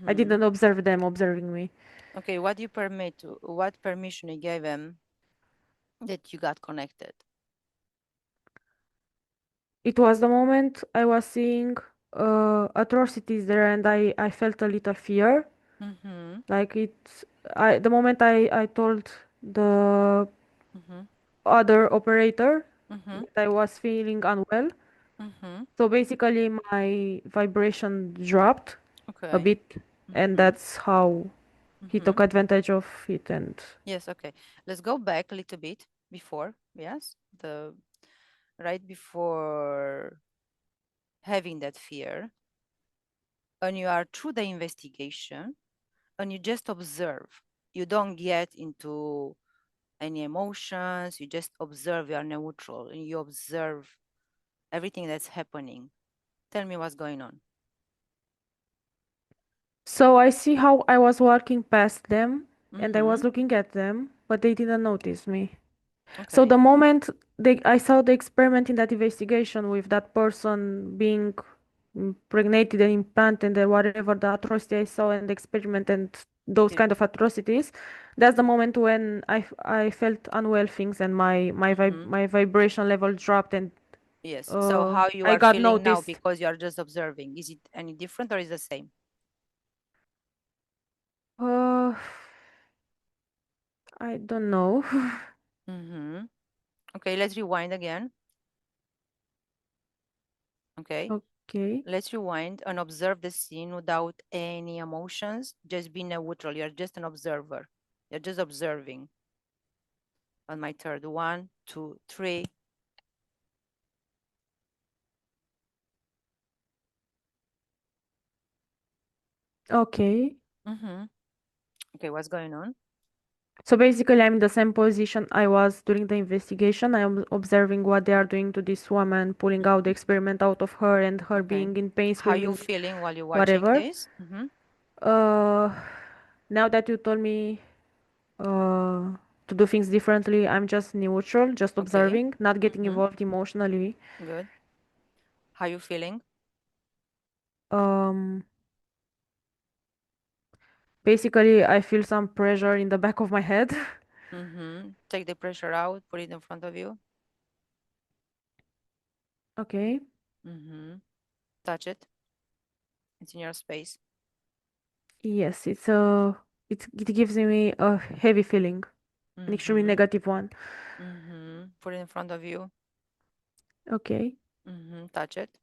I Mm-hmm. didn't observe them observing me. Okay. What do you permit? What permission you gave him that you got connected? It was the moment I was seeing atrocities there, and I felt a little fear. Mm-hmm. Like the moment I told the Mm-hmm. other operator Mm-hmm. that I was feeling unwell. Mm-hmm. So basically, my vibration dropped a Okay. bit, and Mm-hmm. that's how he Mm-hmm. took advantage of it. And Yes. Okay. Let's go back a little bit before. Yes. The right before having that fear, and you are through the investigation, and you just observe. You don't get into any emotions. You just observe. You are neutral, and you observe everything that's happening. Tell me what's going on. so I see how I was walking past them, and I Mm-hmm. was looking at them, but they didn't notice me. So Okay. the moment I saw the experiment in that investigation with that person being impregnated and implanted and whatever the atrocity I saw and the experiment and those It, kind of atrocities, that's the moment when I felt unwell things and mm-hmm. my vibration level dropped and Yes. So how you I are got feeling now noticed. because you are just observing? Is it any different or is the same? Uh, I don't know. Mm-hmm. Okay. Let's rewind again. Okay. Okay. Let's rewind and observe the scene without any emotions, just be neutral. You're just an observer. You're just observing. On my third, one, two, three. Okay. Mm-hmm. Okay, what's going on? So basically, I'm in the same position I was during the investigation. I am observing what they are doing to this woman, pulling out the Mhm. experiment out of her and her Okay. being in pain, How you screaming, feeling while you're watching whatever. this? Mm-hmm. Uh, Now that you told me uh, to do things differently, I'm just neutral, just Okay. observing, not getting Mm-hmm. involved emotionally. Good. How you feeling? Um, Basically, I feel some pressure in the back of my head. Mm-hmm. Take the pressure out, put it in front of you. Okay. Mm-hmm. Touch it. It's in your space. Yes, it gives me a heavy feeling, an extremely Mm-hmm. negative one. Mm-hmm. Put it in front of you. Okay. Mm-hmm. Touch it.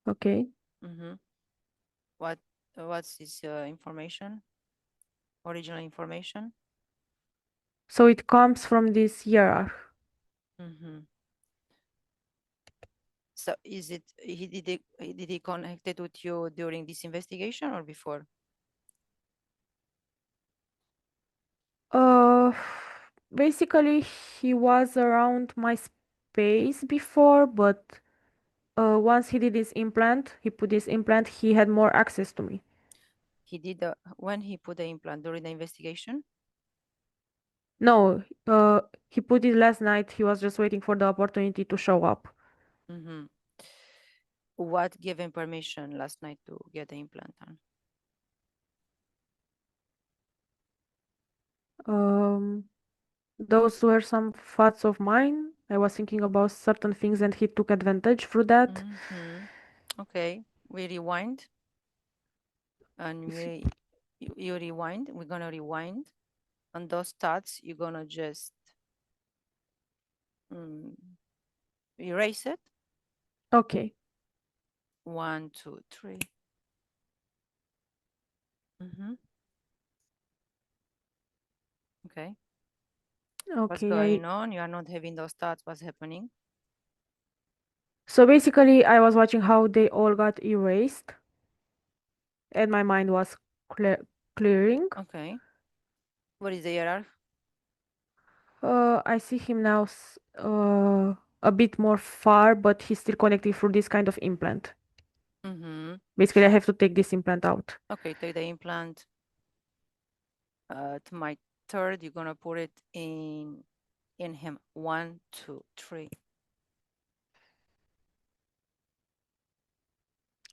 Okay. Mm-hmm. What what's this information? Original information? So it comes from this hierarch. Mm-hmm. So is it did he connected with you during this investigation or before? Uh, Basically, he was around my space before, but once he did this implant, he put this implant, he had more access to me. He did when he put the implant during the investigation. No, he put it last night. He was just waiting for the opportunity to show up. Mm-hmm. What gave him permission last night to get the implant done? Those were some thoughts of mine. I was thinking about certain things and he took advantage through that. Mm-hmm. Okay, we rewind and you rewind. We're gonna rewind. On those thoughts, you're gonna just erase it. Okay. 1, 2, 3. Mm-hmm. Okay. What's Okay. going on? You are not having those thoughts. What's happening? So basically, I was watching how they all got erased, and my mind was clearing. Okay. What is the hierarchy? I see him now a bit more far, but he's still connected through this kind of implant. Mm-hmm. Basically, I have to take this implant out. Okay, take the implant. To my third, you're gonna put it in him. 1, 2, 3.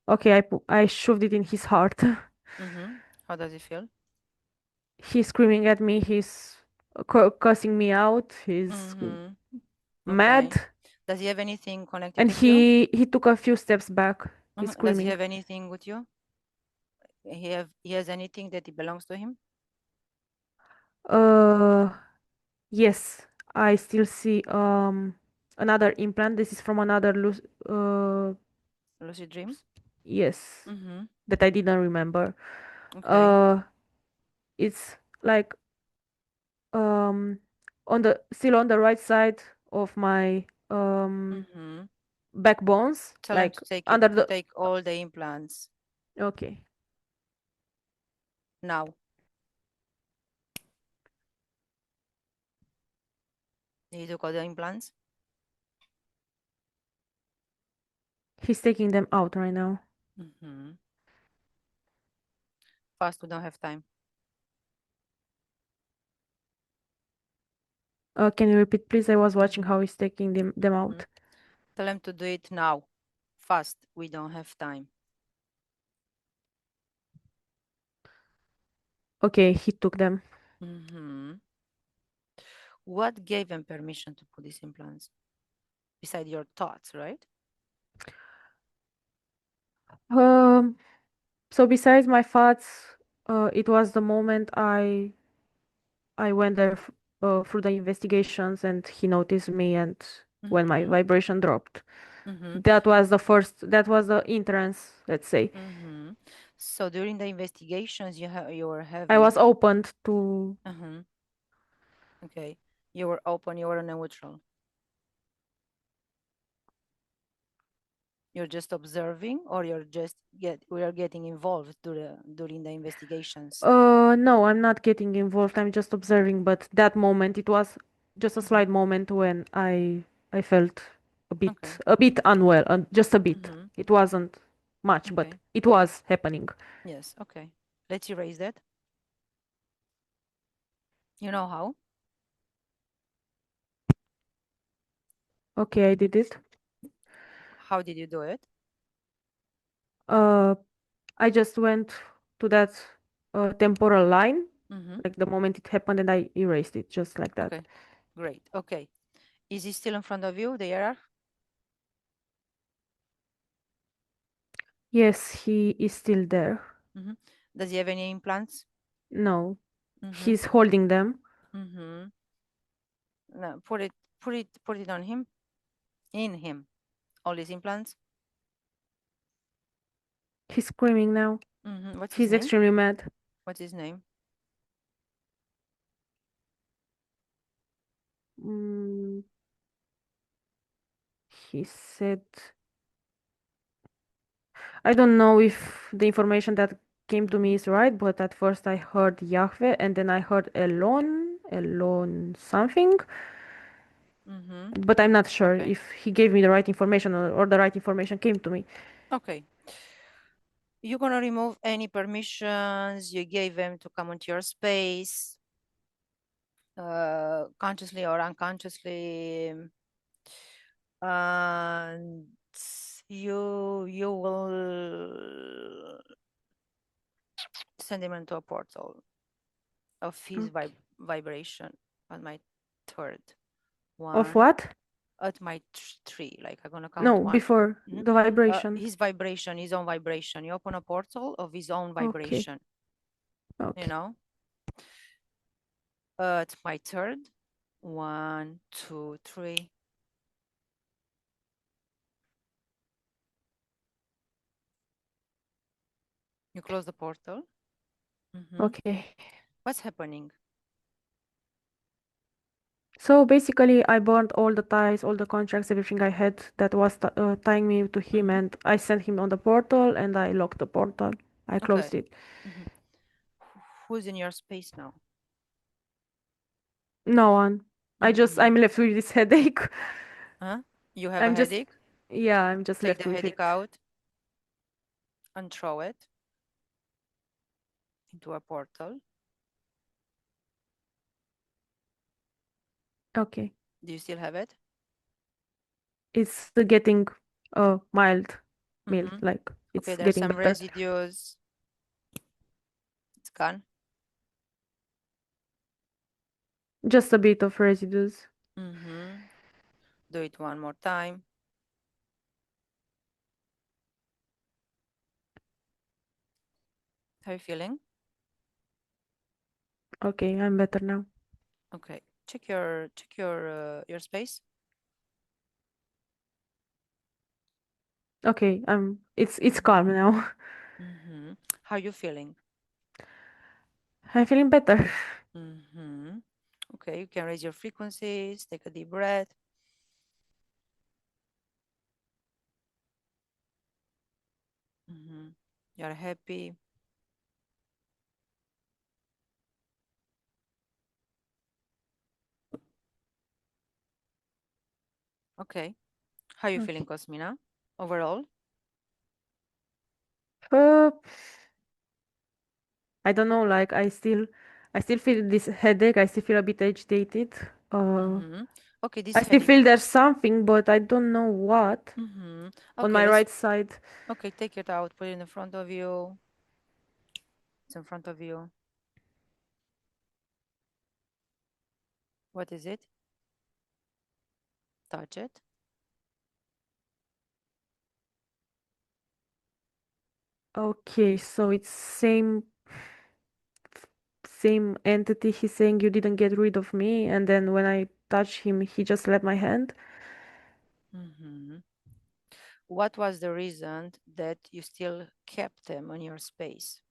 Okay, I shoved it in his heart. Mm-hmm. How does it feel? He's screaming at me. He's cussing me out. He's Mm-hmm. Okay. mad, Does he have anything connected and with you? he took a few steps back. He's Does he screaming. have anything with you? He has anything that it belongs to him? Uh, yes, I still see another implant. This is from another Lucid dream? yes, Mm-hmm. that I didn't remember. Okay. Uh, it's like um on the still on the right side of my Mm-hmm. backbones, Tell him like to take it, under to the take all the implants okay. now. He took all the implants. He's taking them out right now. Mm-hmm. Fast, we don't have time. Can you repeat, please? I was watching Mm-hmm. how he's taking them Mm-hmm. out. Tell him to do it now. Fast, we don't have time. Okay, he took them. Mm-hmm. What gave him permission to put these implants? Beside your thoughts, right? Um, so besides my thoughts, it was the moment I went there through the investigations and he noticed me and when my Mm-hmm. vibration dropped. Mm-hmm. That was the entrance, let's say. Mm-hmm. So during the investigations, you were I having. was opened to Uh-huh. Okay. You were open. You were neutral. You're just observing, or you're just we are getting involved during the investigations. no, I'm not getting involved. I'm just observing, but that moment it was just a Mm-hmm. slight moment when I felt Okay. a bit unwell, just a bit. Mm-hmm. It wasn't much, but Okay. it was happening. Yes. Okay. Let's erase that. You know how? Okay, I did it. How did you do it? Uh, I just went to that temporal line, Mm-hmm. like the moment it happened, and I erased it just like that. Okay. Great. Okay. Is he still in front of you, the error? Yes, he is still there. Mm-hmm. Does he have any implants? No, Mm-hmm. he's holding them. Mm-hmm. No, put it on him. In him. All these implants. He's screaming now. Mm-hmm. What's his He's name? extremely mad. What's his name? Mm, he said, I don't know if the information that came to me Mm-hmm. is right, but at first I heard Yahweh and then I heard Elon something, Mm-hmm. but I'm not sure Okay. if he gave me the right information or the right information came to me. Okay. You're gonna remove any permissions you gave them to come into your space, consciously or unconsciously, and you will send him into a portal of his Okay. vibration on my third Of one, what? at my three. Like I'm gonna count No, one. before Mhm. the vibration. His vibration, his own vibration. You open a portal of his own Okay. vibration. You Okay. know, at my third. 1, 2, 3. You close the portal. Okay. What's happening? So basically, I burned all the ties, all the contracts, everything I had that was tying me to him, and I sent him on the portal, and I locked the portal. I Okay. closed it. Who's in your space now? No one. I'm left with this headache. Huh? You have a I'm just, headache? yeah, I'm just Take left the with headache it. out and throw it into a portal. Okay. Do you still have it? It's getting mild, like Okay, it's there's getting some better. residues. It's gone. Just a bit of residues. Do it one more time. How are you feeling? Okay, I'm better now. Okay. Check your space. Okay, it's calm now. How are you feeling? I'm feeling better. Okay, you can raise your frequencies, take a deep breath. You're happy. Okay. How are you feeling, Okay. Cosmina? Overall? Uh, I don't know, like I still feel this headache. I still feel a bit agitated. Uh, Okay, this I still headache. feel there's something, but I don't know what on Okay, my let's right side. okay, take it out, put it in front of you. It's in front of you. What is it? Touch it. Okay, so it's same entity. He's saying you didn't get rid of me, and then when I touch him, he just let my hand. What was the reason that you still kept them on your space?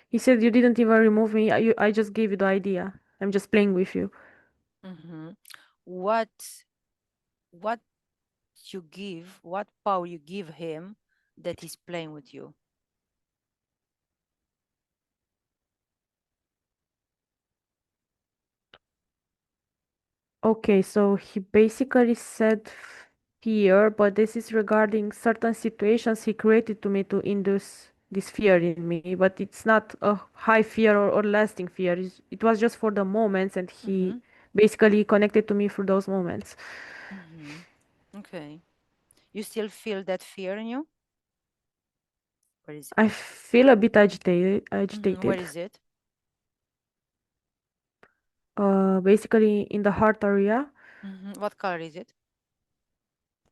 He said you didn't even remove me. I just gave you the idea. I'm just playing with you. What what you give, what power you give him that he's playing with you? Okay, so he basically said fear, but this is regarding certain situations he created to me to induce this fear in me. But it's not a high fear or lasting fear. It was just for the moments, and he basically connected to me through those moments. Okay. You still feel that fear in you? Where is I feel a bit agitated. Where is it? Basically in the heart area. What color is it?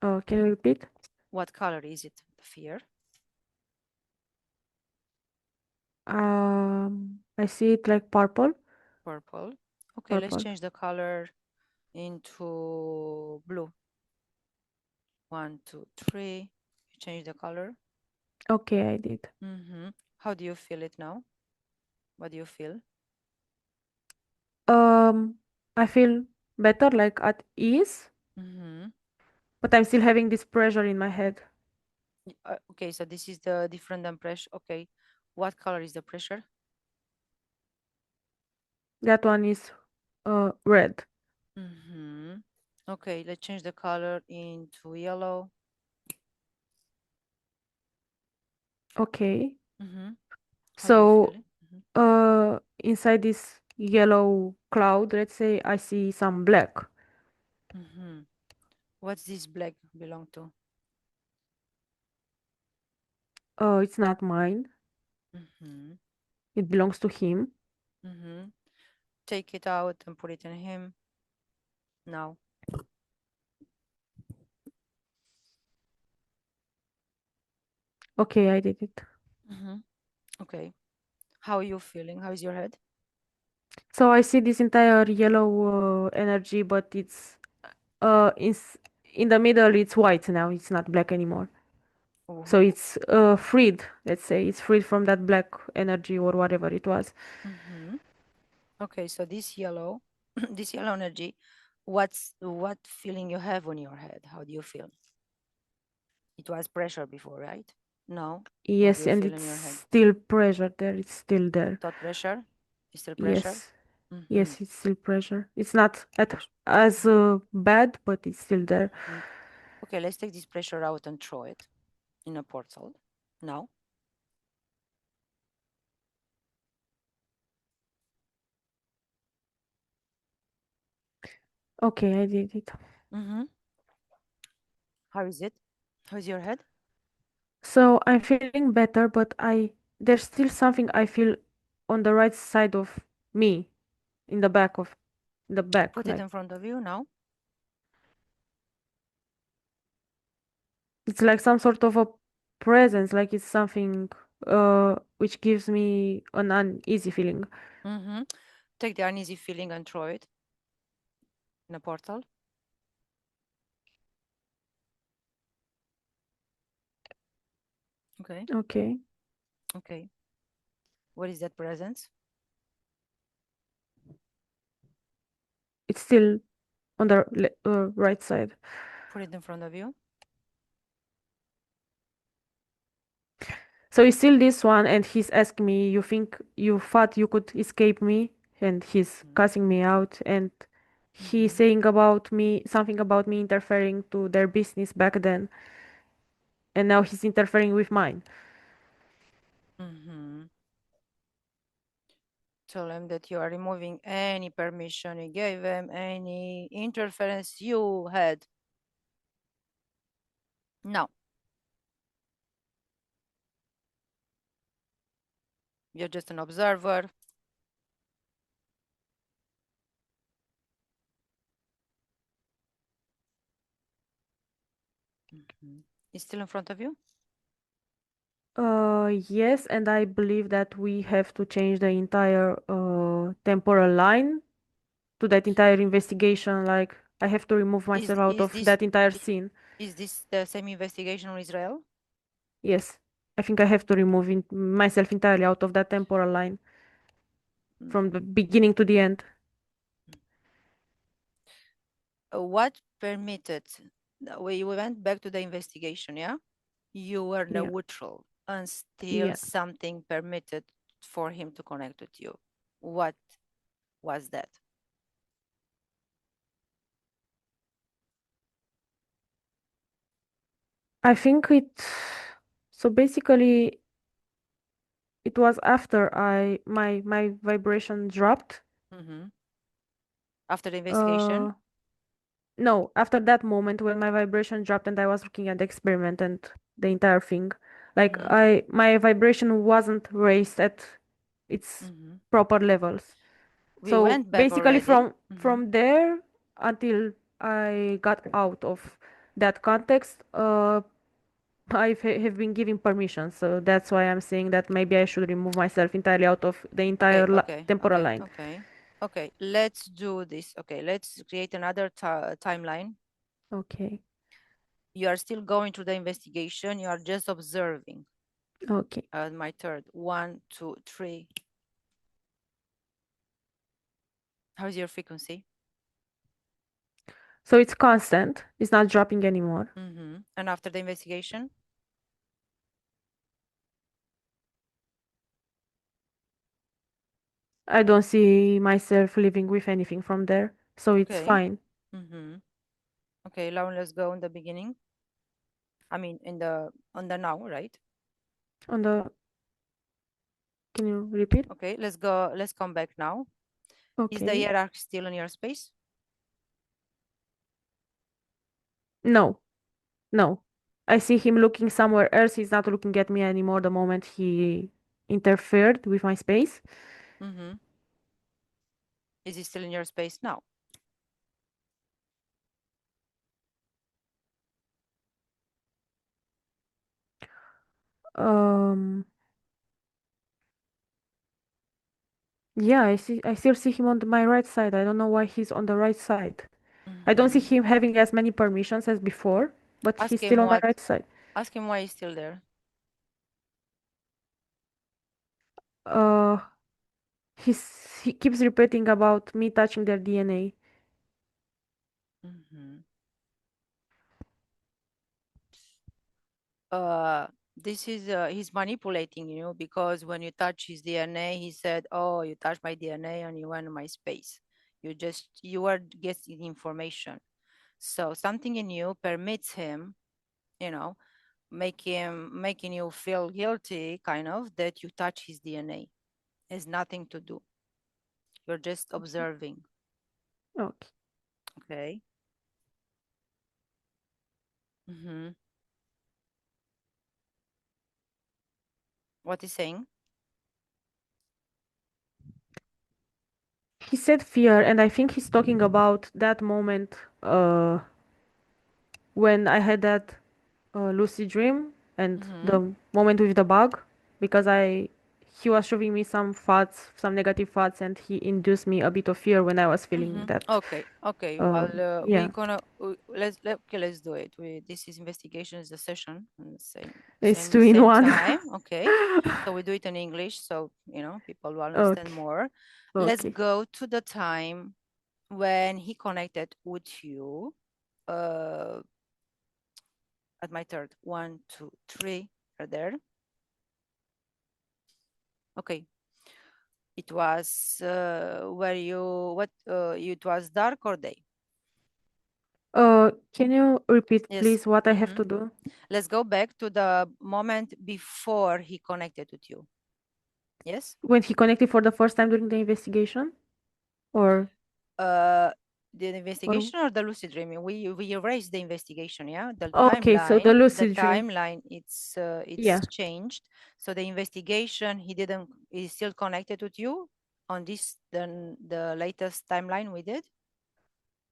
Can you repeat? What color is it? The fear? I see it like purple. Purple. Okay, let's Purple. change the color into blue. 1, 2, 3. You change the color. Okay, I did. How do you feel it now? What do you feel? Um, I feel better, like at ease, but I'm still having this pressure in my head. Okay, so this is the different than pressure. Okay, what color is the pressure? That one is red. Okay, let's change the color into yellow. Okay. How do you So, feel it? inside this yellow cloud, let's say, I see some black. What's this black belong to? It's not mine. It belongs to him. Take it out and put it in him now. Okay, I did it. Okay. How are you feeling? How is your head? So I see this entire yellow energy, but it's in in the middle. It's white now. It's not black anymore. So Oh. it's freed. Let's say it's freed from that black energy or whatever it was. Okay, so this yellow, this yellow energy, what feeling you have on your head? How do you feel? It was pressure before, right? No. What do Yes, you and feel it's in your head? still pressure there. It's still there. Thought pressure? Is still pressure? Yes, yes, it's still pressure. It's not as bad, but it's still there. Okay, let's take this pressure out and throw it in a portal now. Okay, I did it. How is it? How's your head? So I'm feeling better, but there's still something I feel on the right side of me, in the back Put it like in front of you now. it's like some sort of a presence, like it's something which gives me an uneasy feeling. Take the uneasy feeling and throw it in a portal. Okay. Okay. Okay. What is that presence? It's still on the right side. Put it in front of you. So it's still this one, and he's asking me, you thought you could escape me? And he's cussing me out, and he's saying about me, something about me interfering to their business back then. And now he's interfering with mine. Tell him that you are removing any permission you gave him, any interference you had. No. You're just an observer. He's still in front of you? Yes, and I believe that we have to change the entire temporal line to that entire investigation. Like, I have to remove Is myself out is of this that entire scene. is this the same investigation on Israel? Yes, I think I have to remove myself entirely out of that temporal line from the beginning to the end. What permitted? We went back to the investigation, yeah? You were Yeah, neutral and still yeah. something permitted for him to connect with you. What was that? I think so basically it was after my vibration dropped. After the investigation? Uh no, after that moment when my vibration dropped and I was looking at the experiment and the entire thing. Like my vibration wasn't raised at its proper levels. We So went back basically already. from there until I got out of that context, have been given permission. So that's why I'm saying that maybe I should remove myself entirely out of the entire temporal line. Okay. Let's do this. Okay, let's create another timeline. Okay. You are still going through the investigation. You are just observing. Okay. My third. 1, 2, 3. How's your frequency? So it's constant. It's not dropping anymore. And after the investigation? I don't see myself living with anything from there. So it's Okay. fine. Okay, now let's go in the beginning. I mean, on the now, right? On the, can you repeat? Okay, let's go. Let's come back now. Is the Okay. hierarch still in your space? No, no. I see him looking somewhere else. He's not looking at me anymore the moment he interfered with my space. Mm-hmm. Is he still in your space now? Um, yeah, I still see him on my right side. I don't know why he's on the right side. I don't see Mm-hmm. him having as many permissions as before, but he's Ask still him on my what. right side. Ask him why he's still there. Uh, he keeps repeating about me touching their DNA. Mm-hmm. This is he's manipulating you because when you touch his DNA, he said, "Oh, you touched my DNA and you went in my space. You are getting information." So something in you permits him, you know, making you feel guilty, kind of, that you touch his DNA. Has nothing to do. You're just observing. Okay. Okay. Mm-hmm. What is saying? He said fear, and I think he's talking about that moment when I had that lucid dream and Mm-hmm. the moment with the bug, because he was showing me some thoughts, some negative thoughts, and he induced me a bit of fear when I was feeling that. Okay, okay. Well, we Yeah, gonna okay, let's do it. This is investigation is a session and it's two in same one. time. Okay, so we do it in English, so people will understand Okay, more. Let's okay. go to the time when he connected with you. Uh, at my third, 1, 2, 3, are there? Okay, it was where you what? It was dark or day? Can you repeat, Yes. please, what I have to do? Let's go back to the moment before he connected with you. Yes. When he connected for the first time during the investigation? Or, Uh, the or investigation or the lucid dreaming? We erased the investigation. Yeah. The okay, so the timeline. The lucid dream. timeline. Yeah. It's changed. So the investigation. He didn't. Is still connected with you on this the latest timeline we did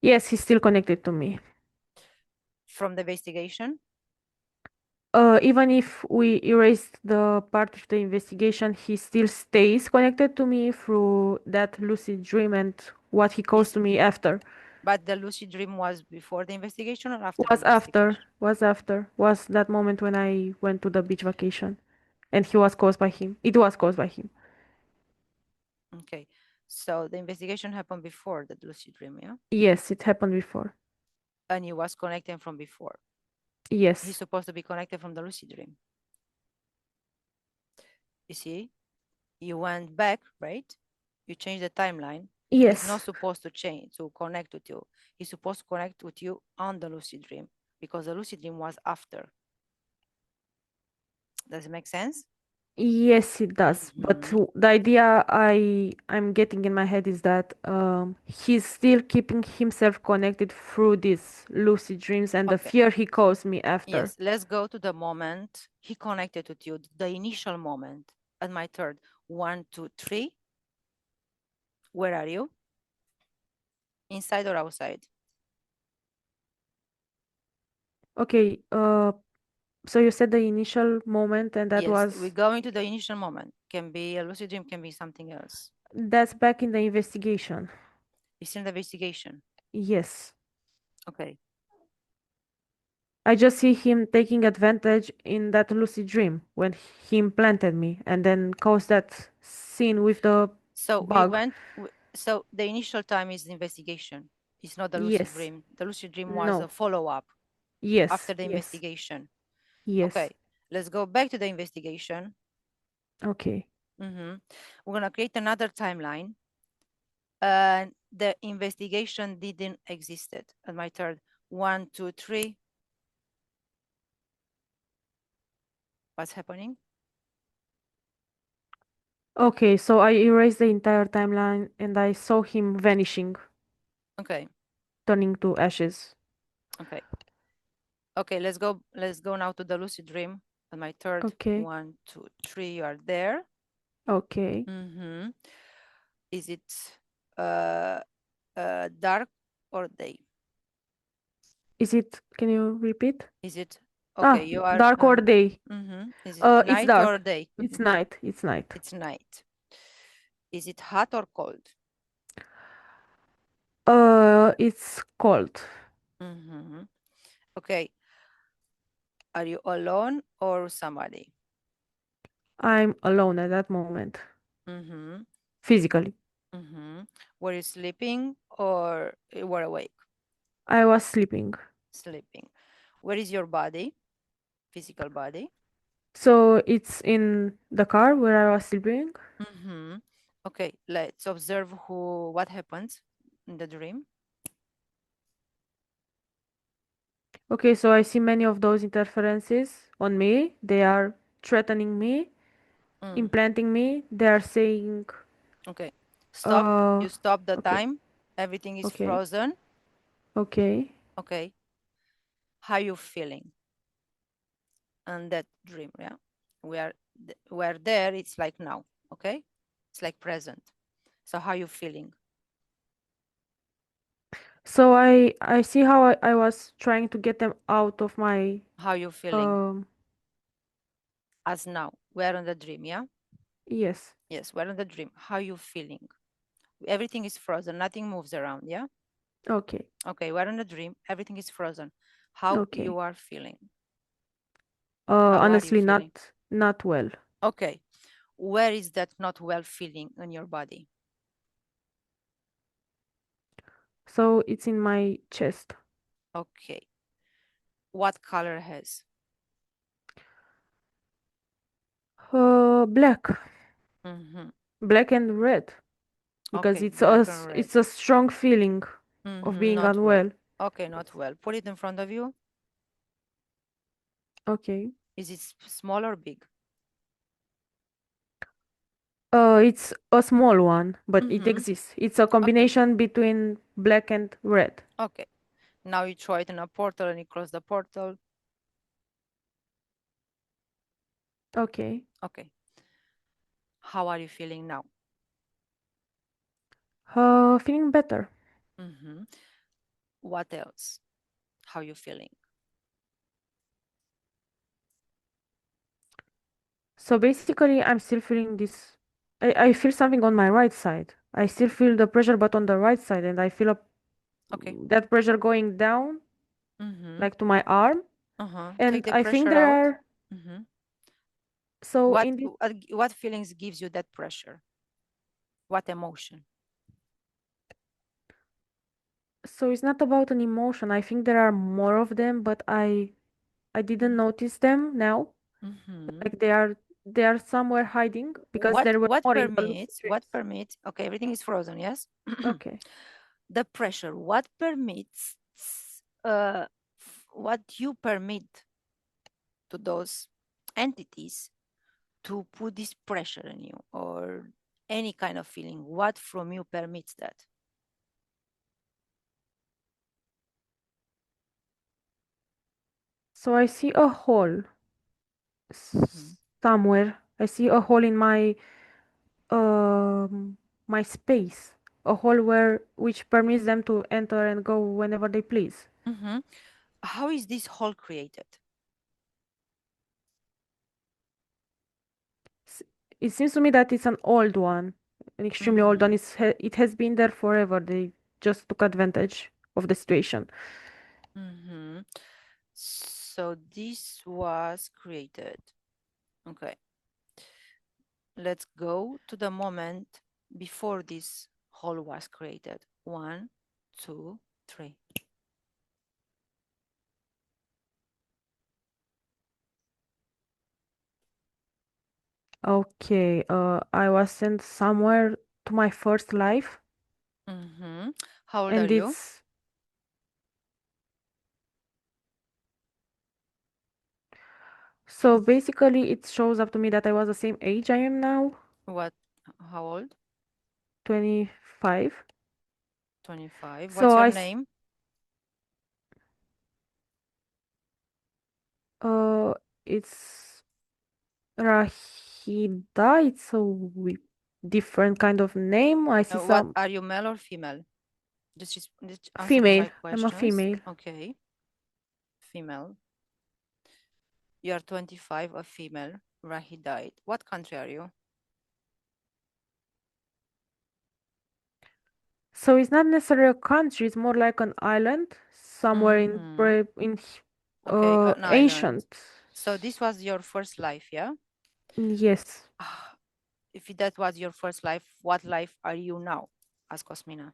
Yes, he's still connected to me. from the investigation. Even if we erased the part of the investigation, he still stays connected to me through that lucid dream and what he calls Is to me after. but the lucid dream was before the investigation or after the Was after, investigation? was after, was that moment when I went to the beach vacation and he was caused by him. It was caused by him. Okay. So the investigation happened before the lucid dream, yeah? Yes, it happened before. And he was connecting from before. He's Yes. supposed to be connected from the lucid dream. You see, you went back, right? You changed the timeline. He's not Yes. supposed to change to connect with you. He's supposed to connect with you on the lucid dream because the lucid dream was after. Does it make sense? Yes, it does. But the idea I'm getting in my head is that he's still keeping himself connected through these lucid dreams and the Okay. fear he caused me after. Yes. Let's go to the moment he connected with you, the initial moment. At my third, 1, 2, 3. Where are you? Inside or outside? Okay, so you said the initial moment and that Yes, we was go into the initial moment. Can be a lucid dream, can be something else. that's back in the investigation. It's in the investigation. Yes. Okay. I just see him taking advantage in that lucid dream when he implanted me and then caused that scene with the So we bug. went, so the initial time is the investigation. It's not the lucid Yes. dream. The lucid dream was a No. follow-up Yes. after the Yes. investigation. Yes. Okay, let's go back to the investigation. Okay. We're gonna create another timeline. And the investigation didn't existed. At my third, 1, 2, 3. What's happening? Okay, so I erased the entire timeline and I saw him vanishing, Okay, turning to ashes. okay, okay. Let's go now to the lucid dream. On my third, Okay, 1, 2, 3. You are there. okay. Mm-hmm. Is it uh, dark or day? Is it, can you repeat? Is it okay? Ah, You are. dark or day? Is it It's night or dark. day? It's night. It's night. It's night. Is it hot or cold? It's cold. Mm-hmm. Okay. Are you alone or somebody? I'm alone at that moment, Mm-hmm. physically. Mm-hmm. Were you sleeping or you were awake? I was sleeping. Sleeping. Where is your body? Physical body? So it's in the car where I was sleeping. Mm-hmm. Okay, let's observe what happens in the dream. Okay, so I see many of those interferences on me. They are threatening me, Mm. implanting me. They are saying, Okay. Stop. uh, You stop the okay, time. Everything is okay, frozen. okay. Okay. How you feeling on that dream? Yeah. We are there. It's like now. Okay. It's like present. So how you feeling? So I see how I was trying to get them out of my How you feeling um as now? We're on the dream. Yeah. yes. Yes. We're on the dream. How you feeling? Everything is frozen. Nothing moves around. Yeah. Okay. Okay. We're on the dream. Everything is frozen. How Okay. you are feeling? How are you Honestly, feeling? not well. Okay. Where is that not well feeling in your body? So it's in my chest. Okay. What color has? Black. Mm-hmm. Black and red. Because Okay, black and red. it's a strong feeling of Mm-hmm. being Not well. unwell. Okay, not well. Put it in front of you. Okay. Is it small or big? It's a small one, but it Mm-hmm. exists. It's a Okay. combination between black and red. Okay. Now you throw it in a portal and you close the portal. Okay. Okay. How are you feeling now? Feeling better. Mm-hmm. What else? How you feeling? So basically, I'm still feeling this. I feel something on my right side. I still feel the pressure, but on the right side, and I feel Okay. that pressure going down, Mm-hmm. like to my arm. Uh-huh. Take And the I think pressure there out. are Mm-hmm. so What in this. what feelings gives you that pressure? What emotion? So it's not about an emotion. I think there are more of them, but I didn't notice them now. Mm-hmm. Like they are somewhere hiding because What there were what more in the lucid permits? What dreams. permits? Okay, everything is frozen. Yes. Okay. The pressure. What permits? What you permit to those entities to put this pressure on you or any kind of feeling? What from you permits that? So I see a hole Mm-hmm. somewhere. I see a hole in um my space. A hole where which permits them to enter and go whenever they please. Mm-hmm. How is this hole created? S- It seems to me that it's an old one, an extremely old one. Mm-hmm. It has been there forever. They just took advantage of the situation. Mm-hmm. So this was created. Okay. Let's go to the moment before this hole was created. 1, 2, 3. Okay, I was sent somewhere to my first life, Mm-hmm. How old are and you? it's so basically it shows up to me that I was the same age I am now. What? How old? 25. 25. What's So your I name? uh it's Rahida. It's a different kind of name. I see What some are you, male or female? Just answer the female. right I'm a questions. female. Okay, female. You are 25, a female. Rahi died. What country are you? So it's not necessarily a country. It's more like an island somewhere Mm-hmm. in Okay, an island. ancient. So this was your first life, yeah? Yes. Ah, if that was your first life, what life are you now? Ask Cosmina.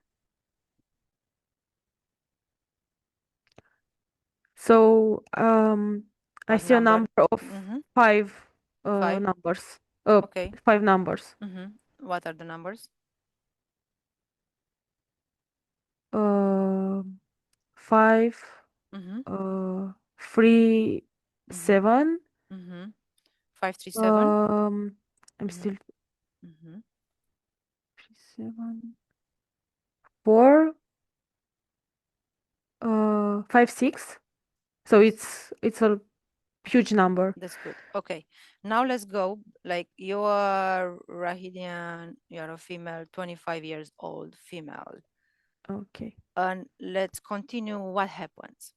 So I What see a number? number of Mm-hmm. five Five. numbers. Okay. Five numbers. Mm-hmm. What are the numbers? Uh, five, Mm-hmm. 3, Mm-hmm. 7. Mm-hmm. 537. I'm Mm-hmm. still Mm-hmm. 7, 4, 5, 6. So it's a huge number. That's good. Okay. Now let's go. Like you are Rahidian, you're a female, 25 years old female. Okay. And let's continue what happens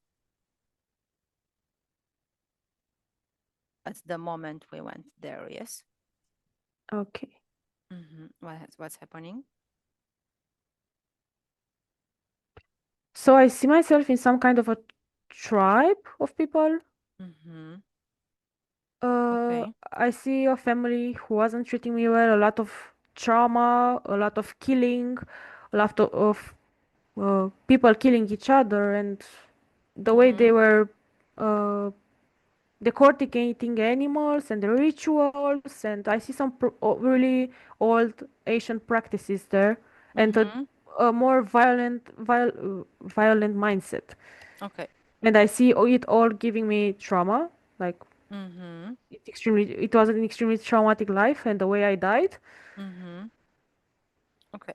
at the moment we went there, yes? Okay. What's happening? So I see myself in some kind of a tribe of people. Mm-hmm. Uh, Okay. I see a family who wasn't treating me well, a lot of trauma, a lot of killing, a lot of people killing each other, and the way Mm-hmm. they were uh, decorticating animals and the rituals, and I see some really old ancient practices there, and Mm-hmm. a more violent mindset. Okay. And I see it all giving me trauma, like Mm-hmm. it was an extremely traumatic life, and the way I died. Mm-hmm. Okay.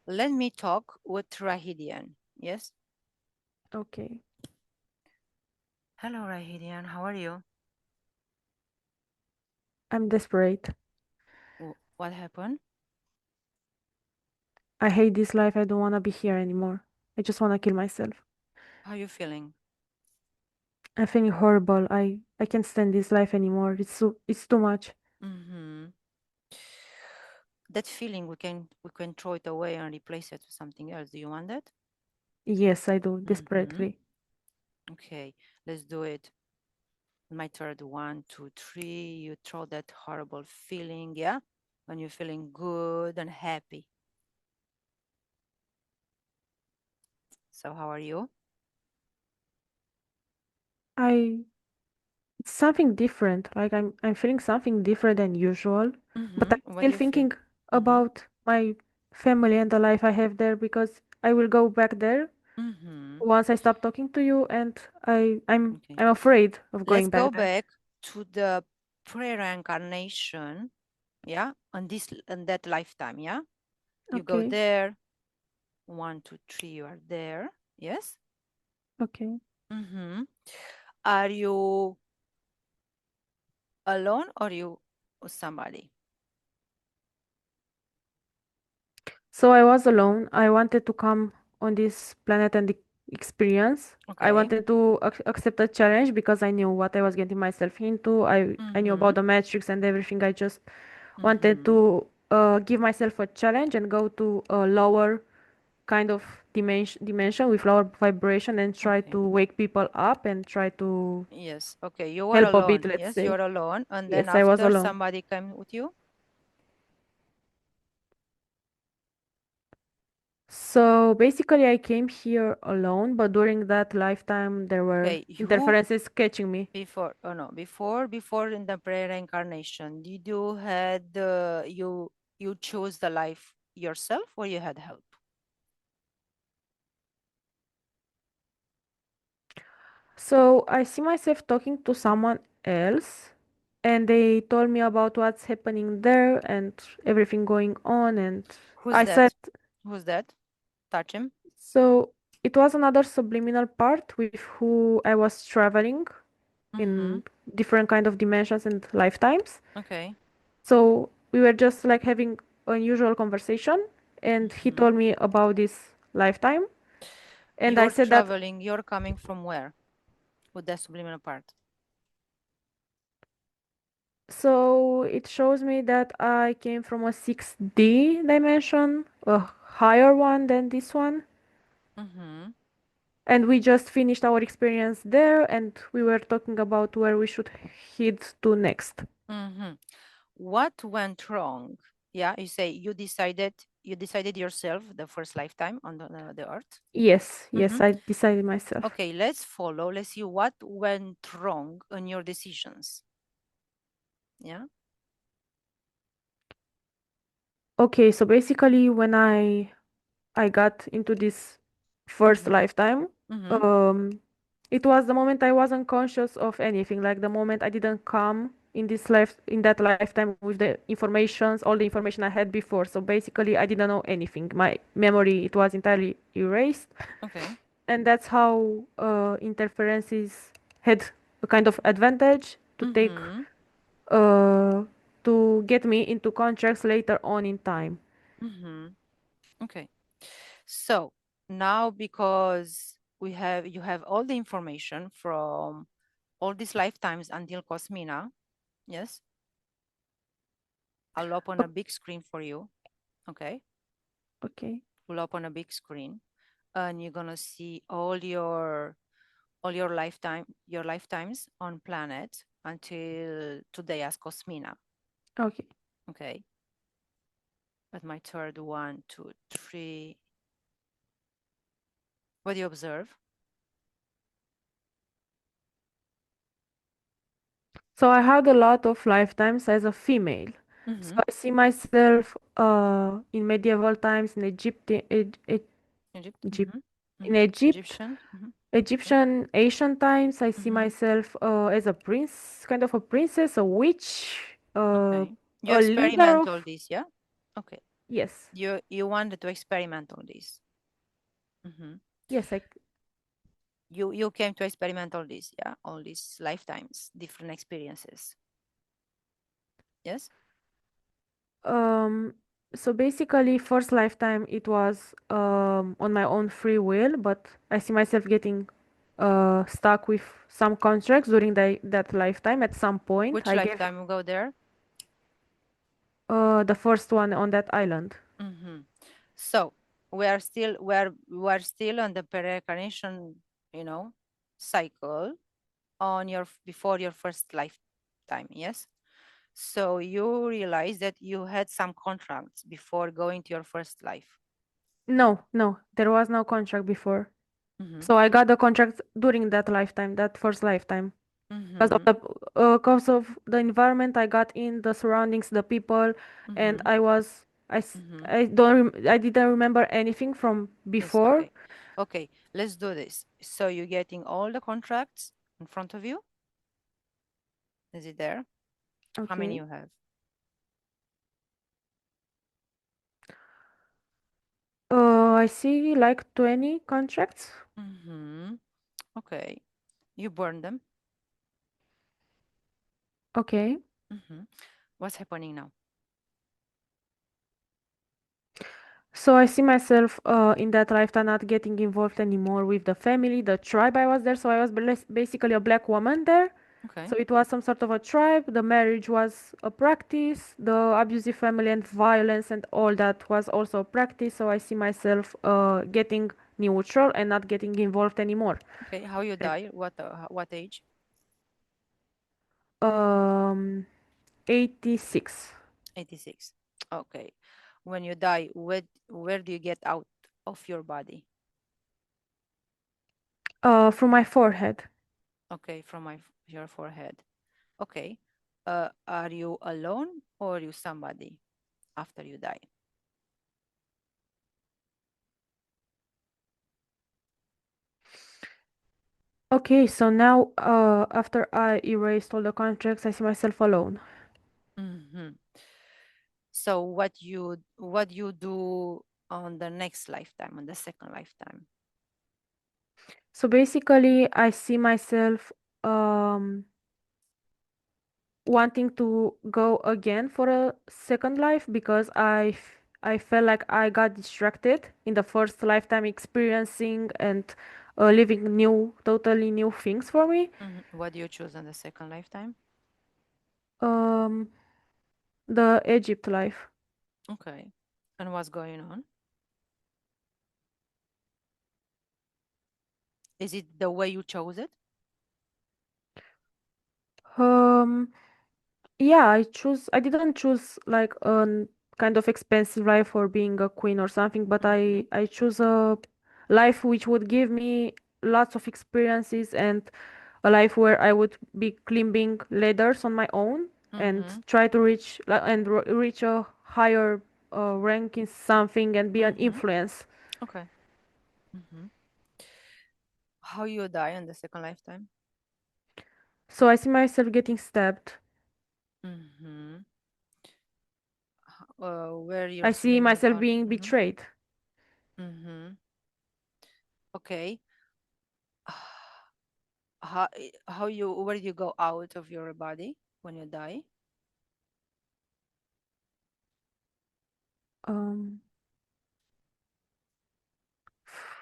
Let me talk with Rahidian. Yes. Okay. Hello, Rahidian. How are you? I'm desperate. What happened? I hate this life. I don't want to be here anymore. I just want to kill myself. How are you feeling? I'm feeling horrible. I can't stand this life anymore. It's too much. Mm-hmm. That feeling we can throw it away and replace it with something else. Do you want that? Yes, I do Mm-hmm. desperately. Okay, let's do it. My third, 1, 2, 3. You throw that horrible feeling, yeah? When you're feeling good and happy. So how are you? I It's something different. Like I'm feeling something different than usual, but I'm What still do you feel? thinking Mm-hmm. about my family and the life I have there because I will go back there Mm-hmm. once I stop talking to you, and Okay. I'm afraid of Let's going go back there. back to the pre-reincarnation, yeah? On that lifetime, yeah? You go Okay, there, 1, 2, 3, you are there. Yes? okay. Mm-hmm. Are you alone or you with somebody? So I was alone. I wanted to come on this planet and experience. I Okay. wanted to accept a challenge because I knew what I was getting myself into. I knew Mm-hmm. about the matrix and everything. I just wanted Mm-hmm. to give myself a challenge and go to a lower kind of dimension with lower vibration and try Okay. to wake people up and try to Yes. Okay. You were help a bit, alone. let's Yes, say. you're alone. And then Yes, I was after alone. somebody came with you. So basically, I came here alone, but during that lifetime, there were Okay. Who interferences catching me. before? Oh no, before in the pre-reincarnation, did you had you chose the life yourself or you had help? So I see myself talking to someone else. and they told me about what's happening there and everything going on. And Who's I said, that? Who's that? Touch him. so it was another subliminal part with who I was traveling Mm-hmm. in different kind of dimensions and lifetimes. Okay. So we were just like having unusual conversation, and he Mm-hmm. told me about this lifetime, and I You're said that. traveling. You're coming from where? With that subliminal part. So it shows me that I came from a 6D dimension, a higher one than this one. Mm-hmm. And we just finished our experience there, and we were talking about where we should head to next. Mm-hmm. What went wrong? Yeah, you say you decided yourself the first lifetime on the earth. Yes, Mm-hmm. yes, I decided myself. Okay, let's follow. Let's see what went wrong in your decisions. Yeah. Okay, so basically when I got into this first Mm-hmm. lifetime, Mm-hmm. um it was the moment I wasn't conscious of anything, like the moment I didn't come in that lifetime with the informations, all the information I had before. So basically I didn't know anything. My memory, it was entirely erased. Okay. And that's how interferences had a kind of advantage to take Mm-hmm. uh, to get me into contracts later on in time. Mm-hmm. Okay. So now because you have all the information from all these lifetimes until Cosmina, yes, I'll open a big screen for you. Okay. Okay. We'll open a big screen and you're gonna see all your lifetimes on planet until today as Cosmina. Okay. Okay. But my third, 1, 2, 3. What do you observe? So I had a lot of lifetimes as a female. So Mm-hmm. I see myself in medieval times in Egypt. Egypt, Mm-hmm. in Mm-hmm. Egypt, Egyptian. Mm-hmm. Okay. Egyptian ancient times. I see Mm-hmm. myself as a prince, kind of a princess, a witch, Okay. You a leader experiment of. all this, yeah? Okay. Yes, You wanted to experiment on this. Mm-hmm. yes. You came to experiment all this, yeah? All these lifetimes, different experiences. Yes? Um, so basically, first lifetime it was on my own free will, but I see myself getting stuck with some contracts during that lifetime. At some point, Which I gave lifetime we go there? the first one on that island. Mm-hmm. So we are still on the reincarnation, cycle on your before your first lifetime, yes? So you realize that you had some contracts before going to your first life. No, no, there was no contract before. Mm-hmm. So I got the contract during that lifetime, that first lifetime. Mm-hmm. Because of the environment I got in, the surroundings, the people, and Mm-hmm. Mm-hmm. I didn't remember anything from Yes, before. okay. Okay, let's do this. So you're getting all the contracts in front of you. Is it there? How many Okay. you have? I see like 20 contracts. Mm-hmm. Okay. You burn them. Okay. Mm-hmm. What's happening now? So I see myself in that lifetime not getting involved anymore with the family, the tribe I was there. So I was basically a black woman there. Okay. So it was some sort of a tribe. The marriage was a practice. The abusive family and violence and all that was also a practice. So I see myself getting neutral and not getting involved anymore. Okay. How you And, die? What age? Um, 86. 86. Okay. When you die, where do you get out of your body? From my forehead. Okay, from your forehead. Okay. Are you alone or you somebody after you die? Okay, so now after I erased all the contracts, I see myself alone. Mm-hmm. So what you do on the next lifetime, on the second lifetime? So basically, I see myself um wanting to go again for a second life because I felt like I got distracted in the first lifetime experiencing and living totally new things for me. What do you choose on the second lifetime? Um, the Egypt life. Okay. And what's going on? Is it the way you chose it? Um, yeah, I didn't choose like a kind of expensive life or being a queen or something, but Mm-hmm. I choose a life which would give me lots of experiences and a life where I would be climbing ladders on my own and Mm-hmm. try to reach a higher rank in something and be an Mm-hmm. influence. Okay. Mm-hmm. How you die in the second lifetime? So I see myself getting stabbed. Mm-hmm. Where your I see subliminal myself part? being Mm-hmm. betrayed. Mm-hmm. Okay. How you where you go out of your body when you die? Um,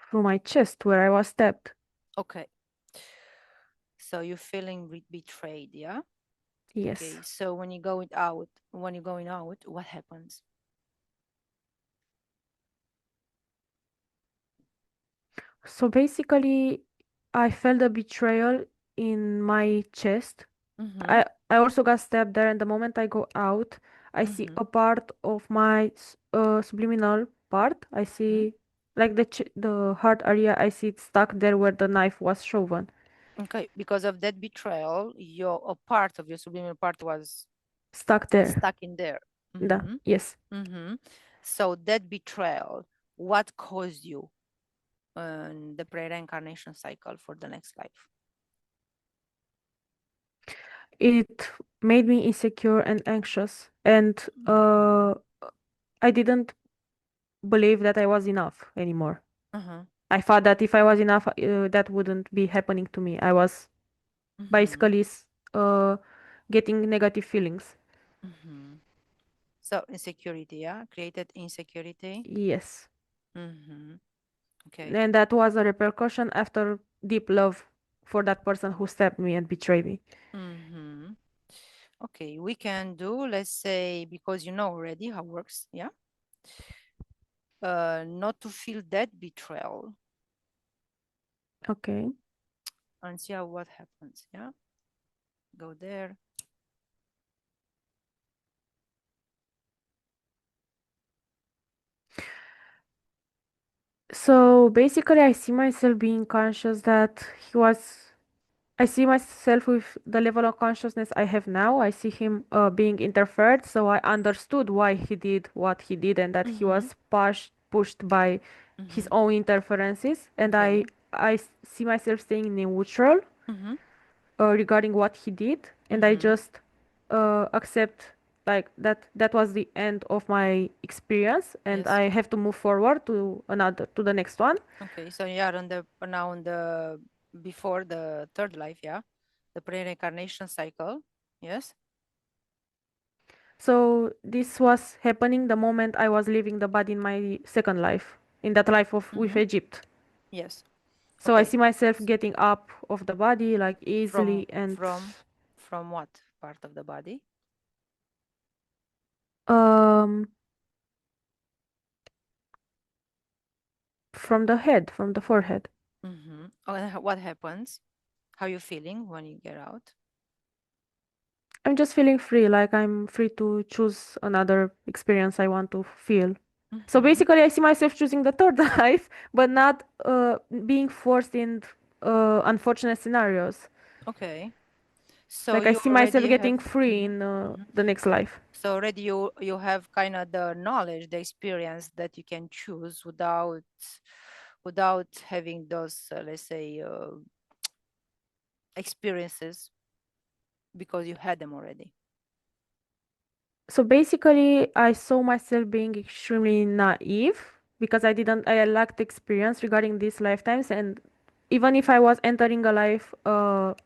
through my chest where I was stabbed. Okay. So you're feeling betrayed, yeah? Yes. Okay. So when you're going out, what happens? So basically, I felt a betrayal in my chest. Mm-hmm. I also got stabbed there, and the moment I go out, I see Mm-hmm. a part of my subliminal part. I Mm-hmm. see like the heart area. I see it stuck there where the knife was shown, Okay. Because of that betrayal, your a part of your subliminal part was stuck there. stuck in there. Da, Mm-hmm. yes. Mm-hmm. So that betrayal, what caused you the pre-reincarnation cycle for the next life? It made me insecure and anxious, and Mm-hmm. I didn't believe that I was enough anymore. Uh-huh. I thought that if I was enough, that wouldn't be happening to me. I was Mm-hmm. basically uh, getting negative feelings. Mm-hmm. So insecurity, yeah, created insecurity. Yes. Mm-hmm. Okay. And that was a repercussion after deep love for that person who stabbed me and betrayed me. Mm-hmm. Okay, we can do, let's say, because you know already how it works, yeah. Not to feel that betrayal Okay. and see how what happens, yeah. Go there. So basically, I see myself being conscious that he was. I see myself with the level of consciousness I have now. I see him being interfered, so I understood why he did what he did and that he Mm-hmm. was pushed by his Mm-hmm. own interferences. And Okay. see myself staying neutral Mm-hmm. regarding what he did, and I Mm-hmm. just accept like that was the end of my experience, and Yes. I have to move forward to the next one. Okay. So you are on the now on the before the third life, yeah, the pre-reincarnation cycle. Yes. So this was happening the moment I was leaving the body in my second life, in that life of with Mm-hmm. Egypt. Yes. So I Okay. see myself getting up of the body like From easily and from from what part of the body? um from the head, from the forehead. Mm-hmm. What happens? How you feeling when you get out? I'm just feeling free, like I'm free to choose another experience I want to feel. So Mm-hmm. basically, I see myself choosing the third life, but not being forced in unfortunate scenarios. Okay. So Like I you see myself already have. getting free Mm-hmm. in Mm-hmm. the next life. So already you have kind of the knowledge, the experience that you can choose without having those let's say experiences because you had them already. So basically, I saw myself being extremely naive because I lacked experience regarding these lifetimes, and even if I was entering a life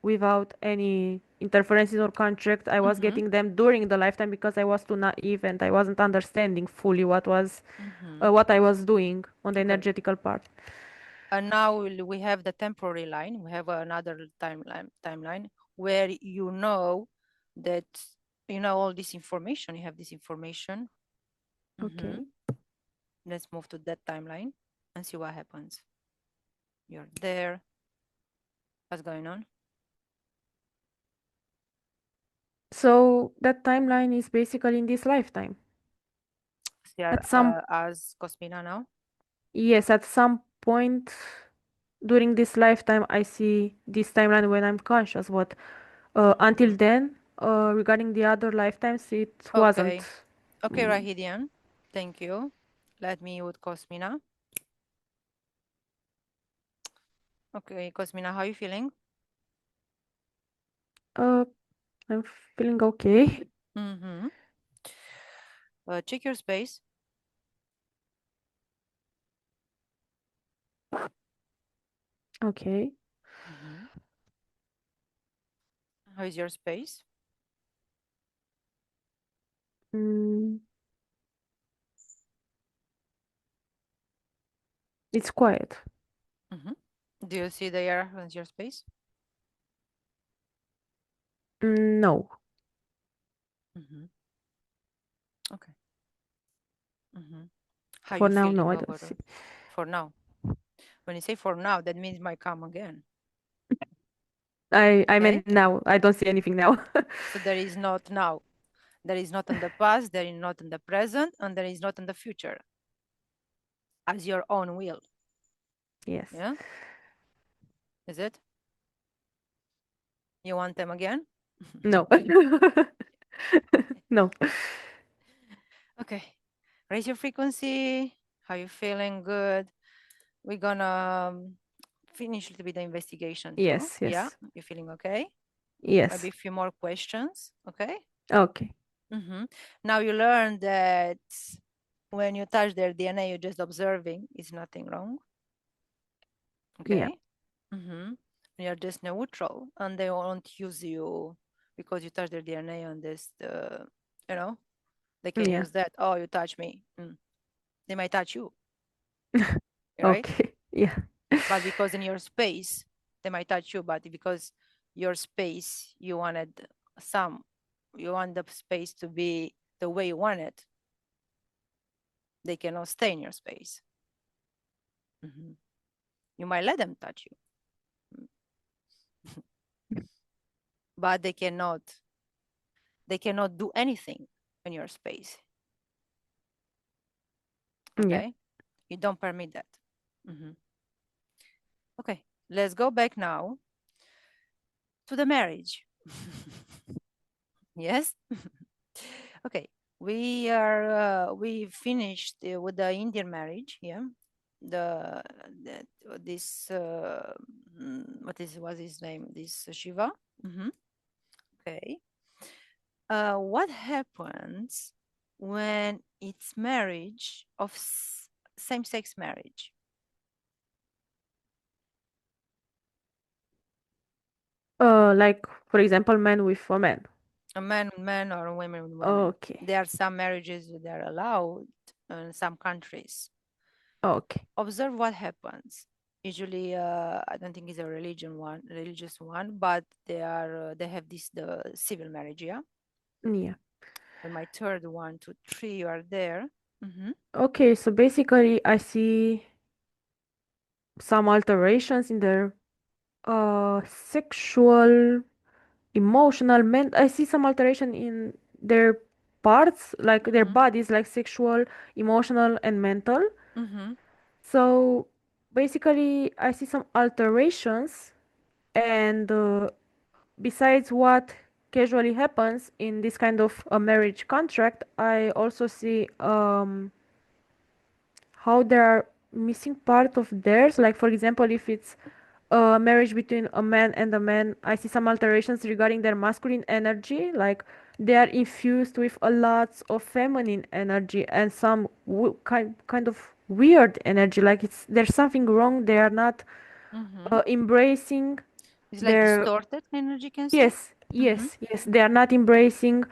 without any interferences or contract, I was Mm-hmm. getting them during the lifetime because I was too naive and I wasn't understanding fully Mm-hmm. what I was doing on the Okay. energetical part. And now we have the temporary line. We have another timeline where you know that all this information. You have this information. Mm-hmm. Okay. Let's move to that timeline and see what happens. You're there. What's going on? So that timeline is basically in this lifetime. You are At some, as Cosmina now. yes, at some point during this lifetime, I see this timeline when I'm conscious, but until Mm-hmm. then, regarding the other lifetimes, it wasn't. Okay. Okay, mm, Rahidian. Thank you. Let me with Cosmina. Okay, Cosmina, how are you feeling? Uh, I'm feeling okay. Mm-hmm. Check your space. Okay. Mm-hmm. How is your space? Mm, it's quiet. Mm-hmm. Do you see the air in your space? No, Mm-hmm. Okay. Mm-hmm. How for you now, no, feeling I don't over see. for now? When you say for now, that means it might come again. I Okay. meant now. I don't see anything now. So there is not now. There is not in the past, there is not in the present, and there is not in the future as your own will. Yes. Yeah? Is it? You want them again? No. No. Okay. Raise your frequency. How you feeling? Good. We're gonna finish a little bit the investigation too. Yes, Yeah, yes. you feeling okay? Maybe Yes. a few more questions. Okay. Okay. Now you learn that when you touch their DNA, you're just observing. It's nothing wrong. Yeah. Okay. You're just neutral, and they won't use you because you touch their DNA on this. You know, they can Yeah. use that. Oh, you touch me. They might touch you, right? Okay. Yeah. But because in your space, they might touch you. But because your space, some, you want the space to be the way you want it. They cannot stay in your space. You might let them touch you, but they cannot do anything in your space. Yeah. Okay, you don't permit that. Okay, let's go back now to the marriage. Yes. Okay, we finished with the Indian marriage. Yeah, the, the this what is his name? This Shiva. Okay. What happens when it's marriage of same-sex marriage? Like for example, men with a man. A man with men or women with women. Okay. There are some marriages that are allowed in some countries. Okay. Observe what happens. Usually, I don't think it's a religious one, but they have the civil marriage. Yeah. Yeah. And my third one, two, three, you are there. Okay, so basically I see some alterations in their sexual, emotional, I see some alteration in their parts, like their Mm-hmm. bodies, like sexual, emotional, and mental. Mm-hmm. So basically, I see some alterations, and besides what casually happens in this kind of a marriage contract, I also see how there are missing part of theirs. Like for example, if it's a marriage between a man and a man, I see some alterations regarding their masculine energy, like they are infused with a lot of feminine energy and some kind of weird energy, like it's there's something wrong. They are not Mm-hmm. embracing It's like their distorted energy, can say. yes, Mm-hmm. yes, they are not embracing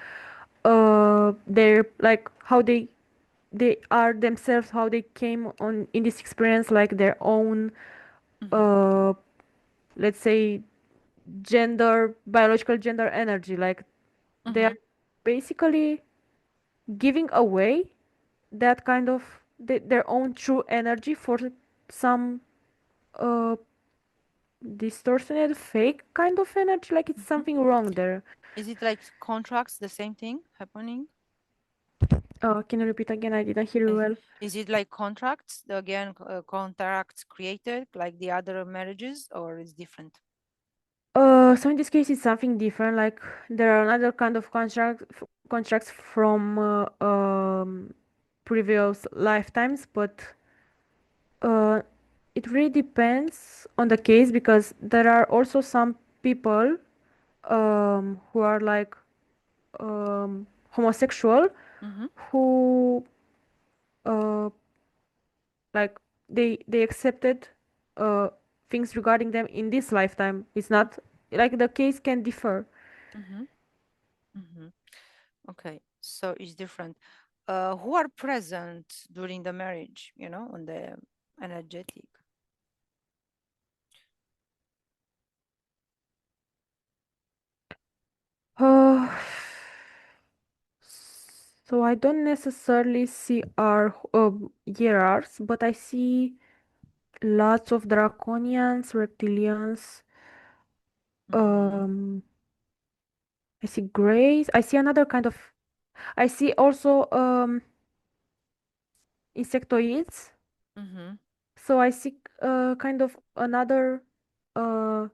their like how they are themselves, how they came on in this experience, like their own Mm-hmm. uh let's say gender, biological gender energy, like they Mm-hmm. are basically giving away that kind of their own true energy for some uh distorted fake kind of energy, like it's Mm-hmm. something wrong there. Is it like contracts, the same thing happening? Can you repeat again? I didn't hear you Is, well. is it like contracts, again, contracts created like the other marriages, or is different? So in this case, it's something different. Like there are another kind of contracts from previous lifetimes, but uh, it really depends on the case because there are also some people who are like homosexual Mm-hmm. who uh, like they accepted uh, things regarding them in this lifetime. It's not like the case can differ. Mm-hmm. Mm-hmm. Okay, so it's different. Who are present during the marriage, on the energetic? Uh, so I don't necessarily see our hierarchs, but I see lots of draconians, reptilians. Mm-hmm. Um, I see grays. I see another kind of. I see also insectoids. Mm-hmm. So I see kind of another uh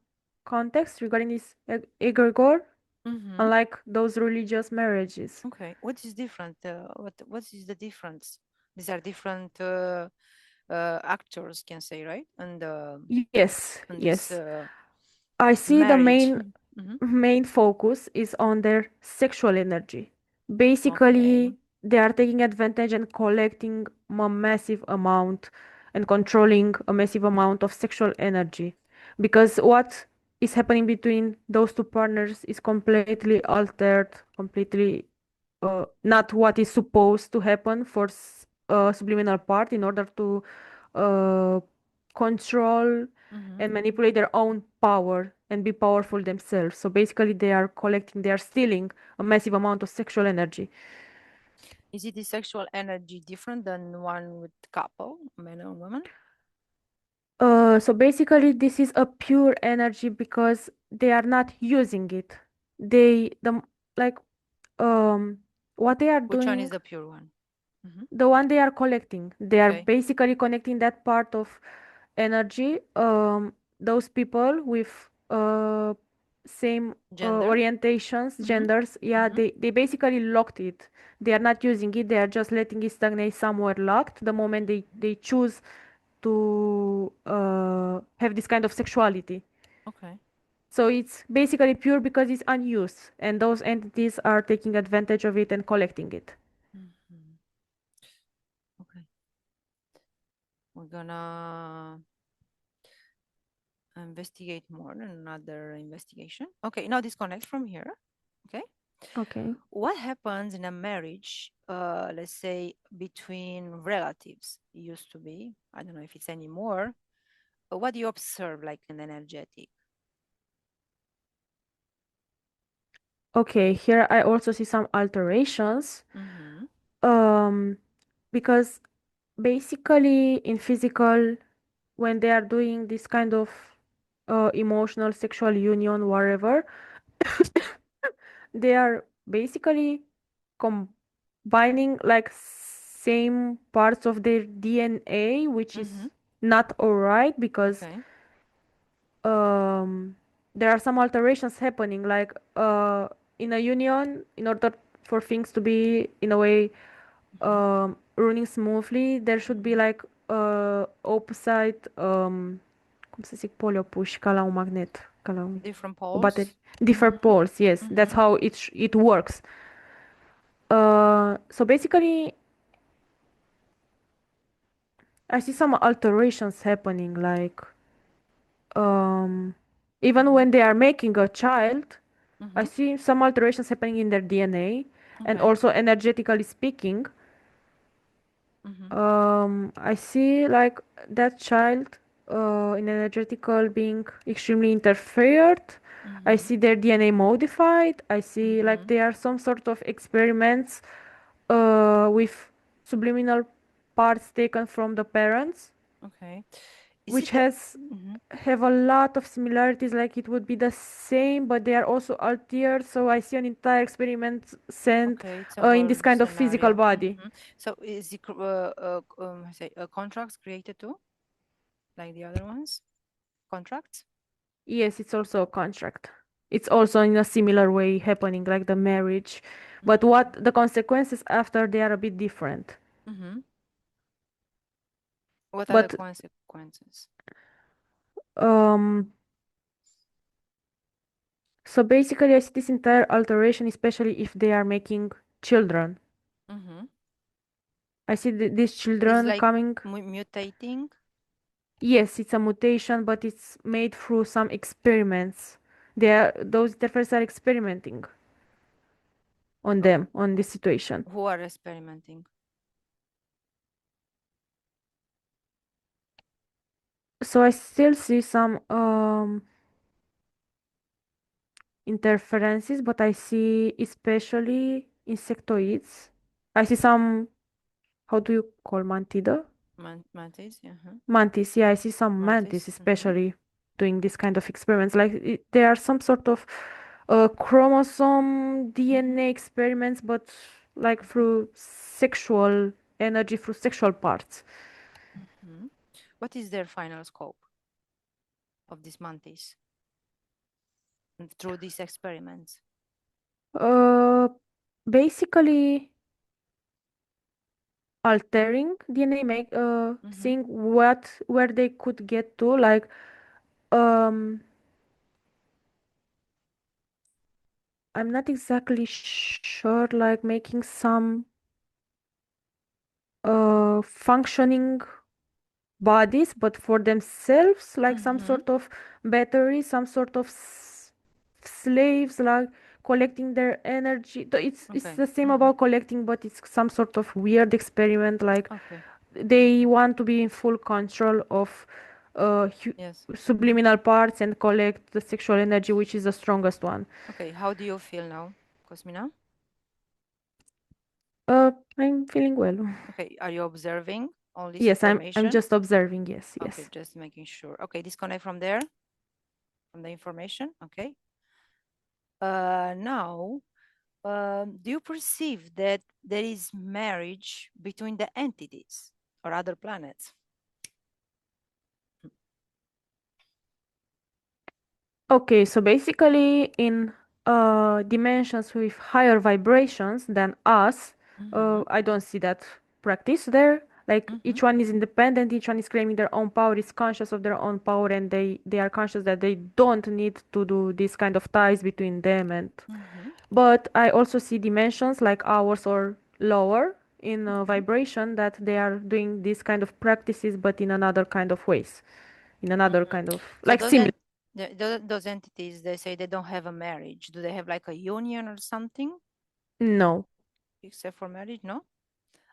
context regarding this egregore, Mm-hmm. unlike those religious marriages. Okay, what is different? What is the difference? These are different actors, can say, right? And Yes, on this yes. I see the marriage. Mm-hmm. main focus is on their sexual energy. Okay. Basically, they are taking advantage and collecting a massive amount and controlling a massive amount of sexual energy. Because what is happening between those two partners is completely altered, completely not what is supposed to happen for subliminal part in order to uh, control Mm-hmm. and manipulate their own power and be powerful themselves. So basically, they are collecting, they are stealing a massive amount of sexual energy. Is it the sexual energy different than one with couple, man and woman? So basically, this is a pure energy because they are not using it. The like what they are Which one is doing, the pure one? Mm-hmm. the one they are collecting, they are Okay. basically connecting that part of energy. Those people with same Gender? orientations, Mm-hmm. genders, yeah, Mm-hmm. they basically locked it. They are not using it. They are just letting it stagnate somewhere locked. The moment they choose to have this kind of sexuality. Okay. So it's basically pure because it's unused, and those entities are taking advantage of it and collecting it. Mm-hmm. Okay. We're gonna investigate more in another investigation. Okay, now disconnect from here. Okay. Okay. What happens in a marriage, let's say between relatives? It used to be, I don't know if it's anymore. What do you observe like an energetic? Okay, here I also see some alterations. Mm-hmm. Um, because basically in physical, when they are doing this kind of emotional sexual union, whatever, they are basically combining like same parts of their DNA, which Mm-hmm. is not alright because Okay. um, there are some alterations happening, like in a union, in order for things to be in a way Mm-hmm. running smoothly, there should be Mm-hmm. like opposite cum să zic, poli opuși, ca la un magnet, ca la Different o baterie. poles. Different poles, yes. That's how it works. So basically, I see some alterations happening, like um, even when they are making a child, I see some alterations happening in their DNA, and Okay. also energetically speaking, I see like that child in energetical being extremely interfered. I see their DNA modified. I see like there are some sort of experiments with subliminal parts taken from the parents, Okay. Is which it a, has have a lot of similarities, like it would be the same, but they are also altered. So I see an entire experiment sent okay, it's a in whole this kind of physical scenario. body. So is it say contracts created too, like the other ones? Contracts? Yes, it's also a contract. It's also in a similar way happening like the marriage, but what the consequences after they are a bit different. What are the But consequences? um so basically I see this entire alteration, especially if they are making children. I see these It's children like coming. mutating. Yes, it's a mutation, but it's made through some experiments. Those interferes are experimenting on them, on this situation. Who are experimenting? So I still see some interferences, but I see especially insectoids. I see some, how do you call mantida? Mantis, Mantis, yeah, I see some mantis mantis. especially doing this kind of experiments. Like there are some sort of chromosome DNA experiments, but like through sexual energy, through sexual parts. What is their final scope of these mantis through these experiments? Uh, Basically altering DNA, seeing where they could get to, like um I'm not exactly sure, like making some functioning bodies, but for themselves, like some sort of battery, some sort of slaves, like collecting their energy. It's Okay. the same about collecting, but it's some sort of weird experiment. Like Okay. they want to be in full control of Yes. subliminal parts and collect the sexual energy, which is the strongest one. Okay. How do you feel now, Cosmina? I'm feeling well. Okay. Are you observing all this Yes, I'm information? just observing. Yes, Okay, yes. just making sure. Okay, disconnect from there, from the information. Okay. Now, do you perceive that there is marriage between the entities or other planets? Okay, so basically in dimensions with higher vibrations than us, I don't see that practice there. Like each one is independent, each one is claiming their own power, is conscious of their own power, and they are conscious that they don't need to do this kind of ties between them. And but I also see dimensions like ours or lower in vibration that they are doing this kind of practices, but in another kind of ways, in another kind of So like similar. those entities, they say they don't have a marriage. Do they have like a union or something No, except for marriage? No?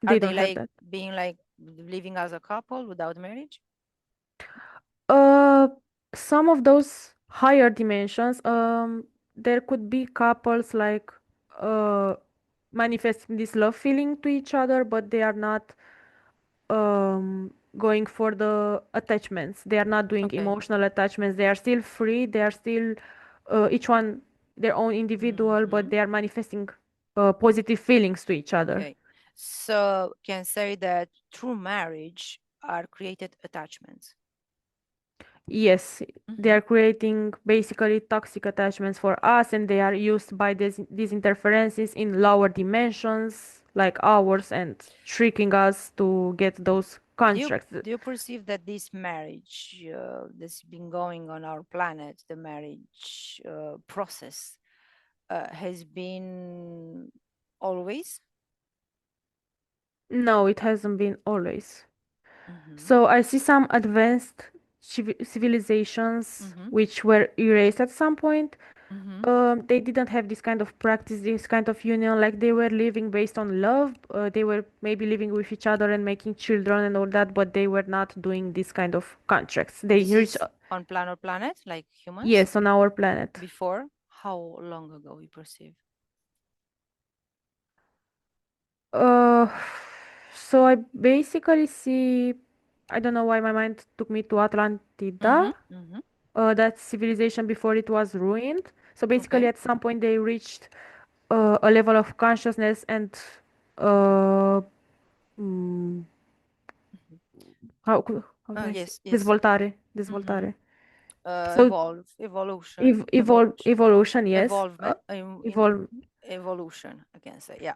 Are they they don't have like that. being like living as a couple without marriage? Uh, some of those higher dimensions, there could be couples like uh manifesting this love feeling to each other, but they are not going for the attachments. They are not doing Okay. emotional attachments. They are still free. They are still each one their own individual, but they are manifesting positive feelings to each other. Okay. So can say that through marriage are created attachments. Yes, they are creating basically toxic attachments for us, and they are used by these interferences in lower dimensions like ours and tricking us to get those contracts. Do you perceive that this marriage that's been going on our planet, the marriage process, has been always? No, it hasn't been always. Mm-hmm. So I see some advanced civilizations Mm-hmm. which were erased at some point. Mm-hmm. They didn't have this kind of practice, this kind of union. Like they were living based on love. They were maybe living with each other and making children and all that, but they were not doing this kind of contracts. They This reached, is on planet, like humans, yes, on our planet. before. How long ago you perceive? Uh, so I basically see, I don't know why my mind took me to Mm-hmm. Atlantida, Mm-hmm. that civilization before it was ruined. So basically, Okay. at some point, they reached a level of consciousness and uh, mm, Mm-hmm. how can I say Yes, yes. dezvoltare, Mm-hmm. dezvoltare. So Evolution, evolution, yes, evolvement, evolve. evolution, I can say, yeah.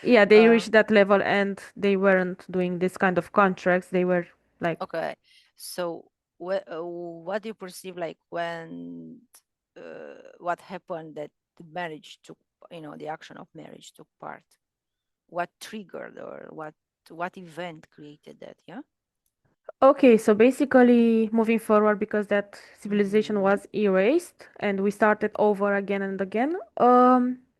Yeah, they Uh, reached that level and they weren't doing this kind of contracts. They were like, okay. So, what do you perceive like when, what happened that the marriage took, the action of marriage took part? What triggered or what event created that? Yeah. okay, so basically moving forward because that civilization Mm-hmm. was erased and we started over again and again.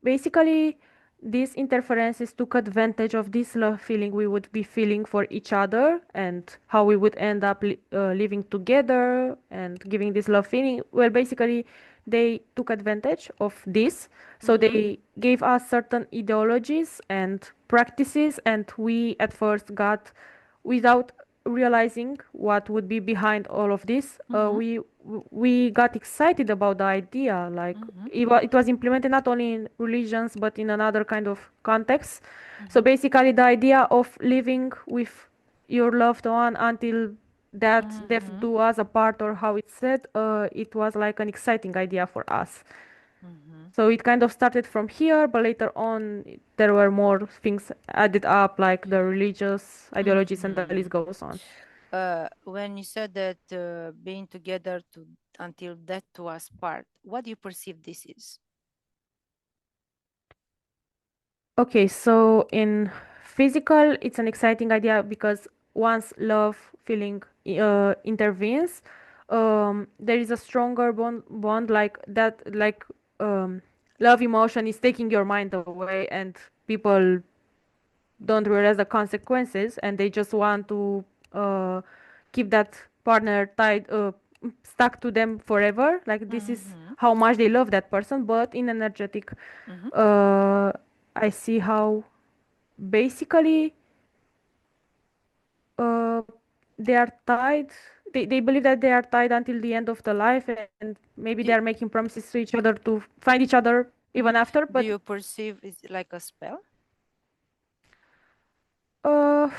Basically these interferences took advantage of this love feeling we would be feeling for each other and how we would end up living together and giving this love feeling. Well, basically they took advantage of this. So Mm-hmm. they gave us certain ideologies and practices and we at first got without realizing what would be behind all of this, Mm-hmm. we got excited about the idea. Like Mm-hmm. it was implemented not only in religions but in another kind of context. So Mm-hmm. basically, the idea of living with your loved one until that death Mm-hmm. do us apart, or how it's said, it was like an exciting idea for us. Mm-hmm. So it kind of started from here, but later on there were more things added up, like the religious ideologies, and the list Mm-hmm. goes on. When you said that being together to until death to us part, what do you perceive this is? Okay, so in physical, it's an exciting idea because once love feeling intervenes, there is a stronger bond like that, like um, love emotion is taking your mind away, and people don't realize the consequences, and they just want to uh, keep that partner tied, stuck to them forever. Like this is Mm-hmm. how much they love that person, but in energetic, Mm-hmm. uh, I see how basically uh, they are tied. They believe that they are tied until the end of the life, and maybe they are Do, making promises to each other to find each other even mhm. after. Do But you perceive it like a spell? uh,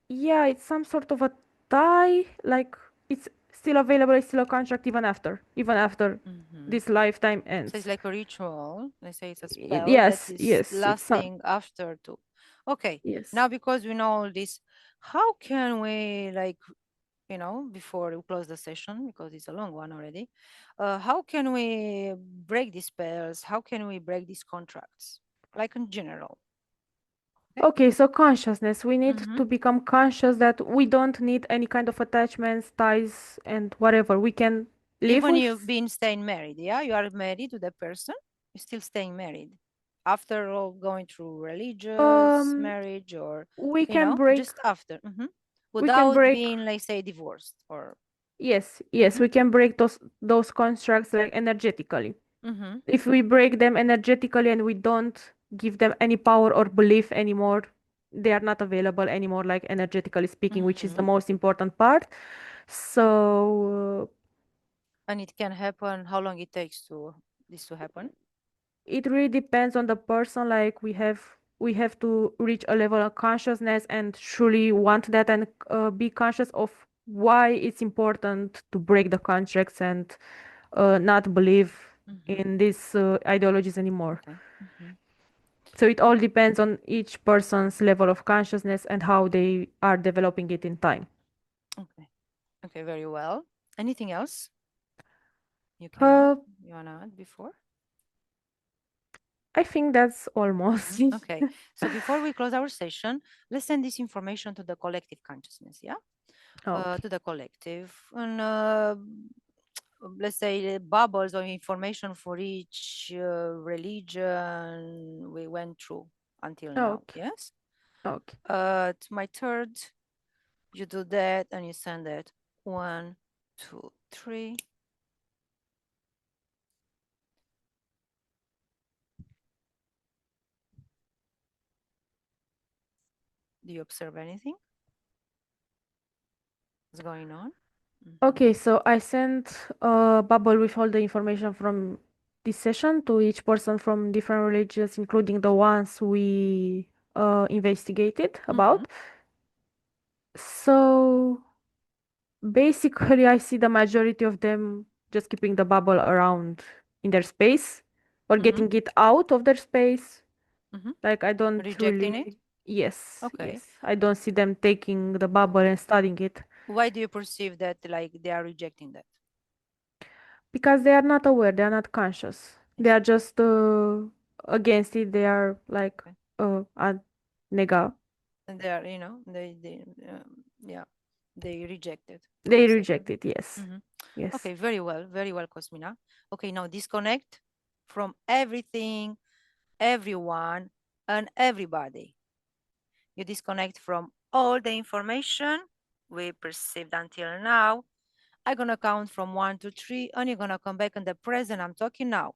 yeah, it's some sort of a tie. Like it's still available, it's still a contract even after Mm-hmm. this lifetime So it's ends. like a ritual. They say it's a spell that Yes, is yes, it's some, lasting after too. Okay, yes. now because we know all this, how can we like, before we close the session, because it's a long one already, how can we break these spells? How can we break these contracts? Like in general. Okay. Okay, so consciousness. We need Mm-hmm. to become conscious that we don't need any kind of attachments, ties, and whatever. We can live Even you with. being staying married, yeah, you are married to that person, you're still staying married after all going through religious Um, marriage, or we can break. just after, We can without break. being, like, say, divorced or. Yes, yes, Mm-hmm. we can break those constructs like energetically. Mm-hmm. If we break them energetically and we don't give them any power or belief anymore, they are not available anymore, like energetically speaking, which is the Mm-hmm. most important part. So And it can happen, how long it takes to this to happen? it really depends on the person. Like we have to reach a level of consciousness and truly want that, and be conscious of why it's important to break the contracts and not believe Mm-hmm. in these ideologies anymore. Okay. Mm-hmm. So it all depends on each person's level of consciousness and how they are developing it in time. Okay. Okay, very well. Anything else you Uh, wanna add before? I think that's almost. Okay. So before we close our session, let's send this information to the collective consciousness, yeah? Okay. To the collective. And let's say the bubbles of information for each religion we went through until now, Okay. yes? Okay. To my third, you do that and you send it 1, 2, 3. Do you observe anything? What's going on? Okay, so I sent a bubble with all the information from this session to each person from different religions, including the ones we investigated about. So basically, I see the majority of them just keeping the bubble around in their space or getting it out of their space. Like I don't Rejecting it? really, yes, Okay. yes, I don't see them taking the bubble and studying it Why do you perceive that like they are rejecting that? because they are not aware, they are not conscious. They Yes. are just against it. They are like Okay. a nega. And they are, yeah, they reject it, They let's say. reject it. Yes, yes. Okay, very well, Cosmina. Okay, now disconnect from everything, everyone, and everybody. You disconnect from all the information we perceived until now. I'm gonna count from 1 to 3, and you're gonna come back in the present. I'm talking now.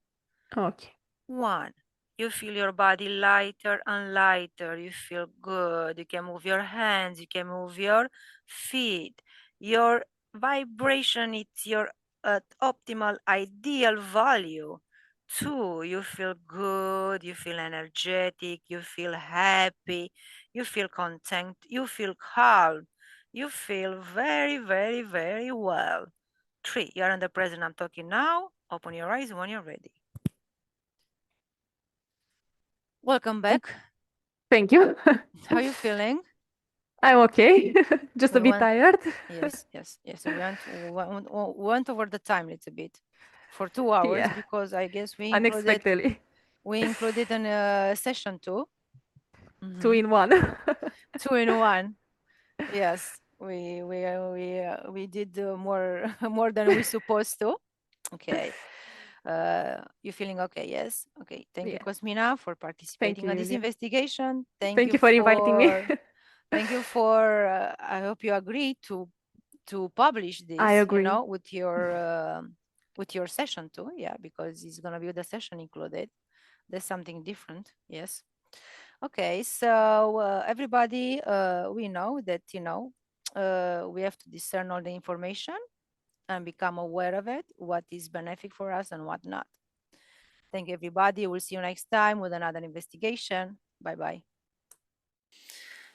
Okay. 1. You feel your body lighter and lighter. You feel good. You can move your hands. You can move your feet. Your vibration is your optimal ideal value. 2. You feel good. You feel energetic. You feel happy. You feel content. You feel calm. You feel very, very, very well. 3. You're in the present. I'm talking now. Open your eyes when you're ready. Welcome back. Thank you. How are you feeling? I'm okay. Just a We bit went, tired. yes. We went over the time a little bit for 2 hours Yeah, because I guess unexpectedly. we included in session 2. Two in one. 2 in 1. Yes, we did more more than we supposed to. Okay. You feeling okay? Yes. Okay. Thank you, Yeah. Cosmina, for Thank participating you, in this Iulia. investigation. Thank you for inviting me. Thank you for. I hope you agree to publish I this. agree. With your session too. Yeah, because it's gonna be the session included. There's something different. Yes. Okay. So everybody, we know that we have to discern all the information and become aware of it, what is benefic for us and what not. Thank you, everybody. We'll see you next time with another investigation. Bye-bye.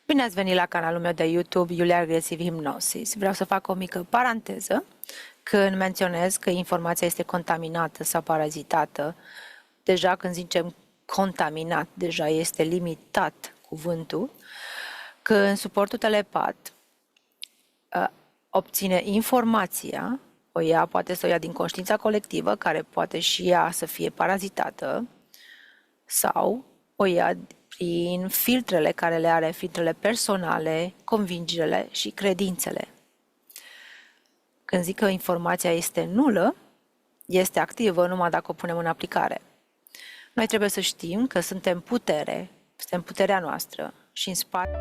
Bine ați venit la canalul meu de YouTube, Iulia Regressive Hypnosis. Vreau să fac o mică paranteză când menționez că informația este contaminată sau parazitată. Deja când zicem contaminat, deja este limitat cuvântul, că în suportul telepat obține informația, poate să o ia din conștiința colectivă, care poate și ea să fie parazitată, sau o ia prin filtrele care le are, filtrele personale, convingerile și credințele. Când zic că informația este nulă, este activă numai dacă o punem în aplicare. Noi trebuie să știm că suntem putere, suntem puterea noastră și în spate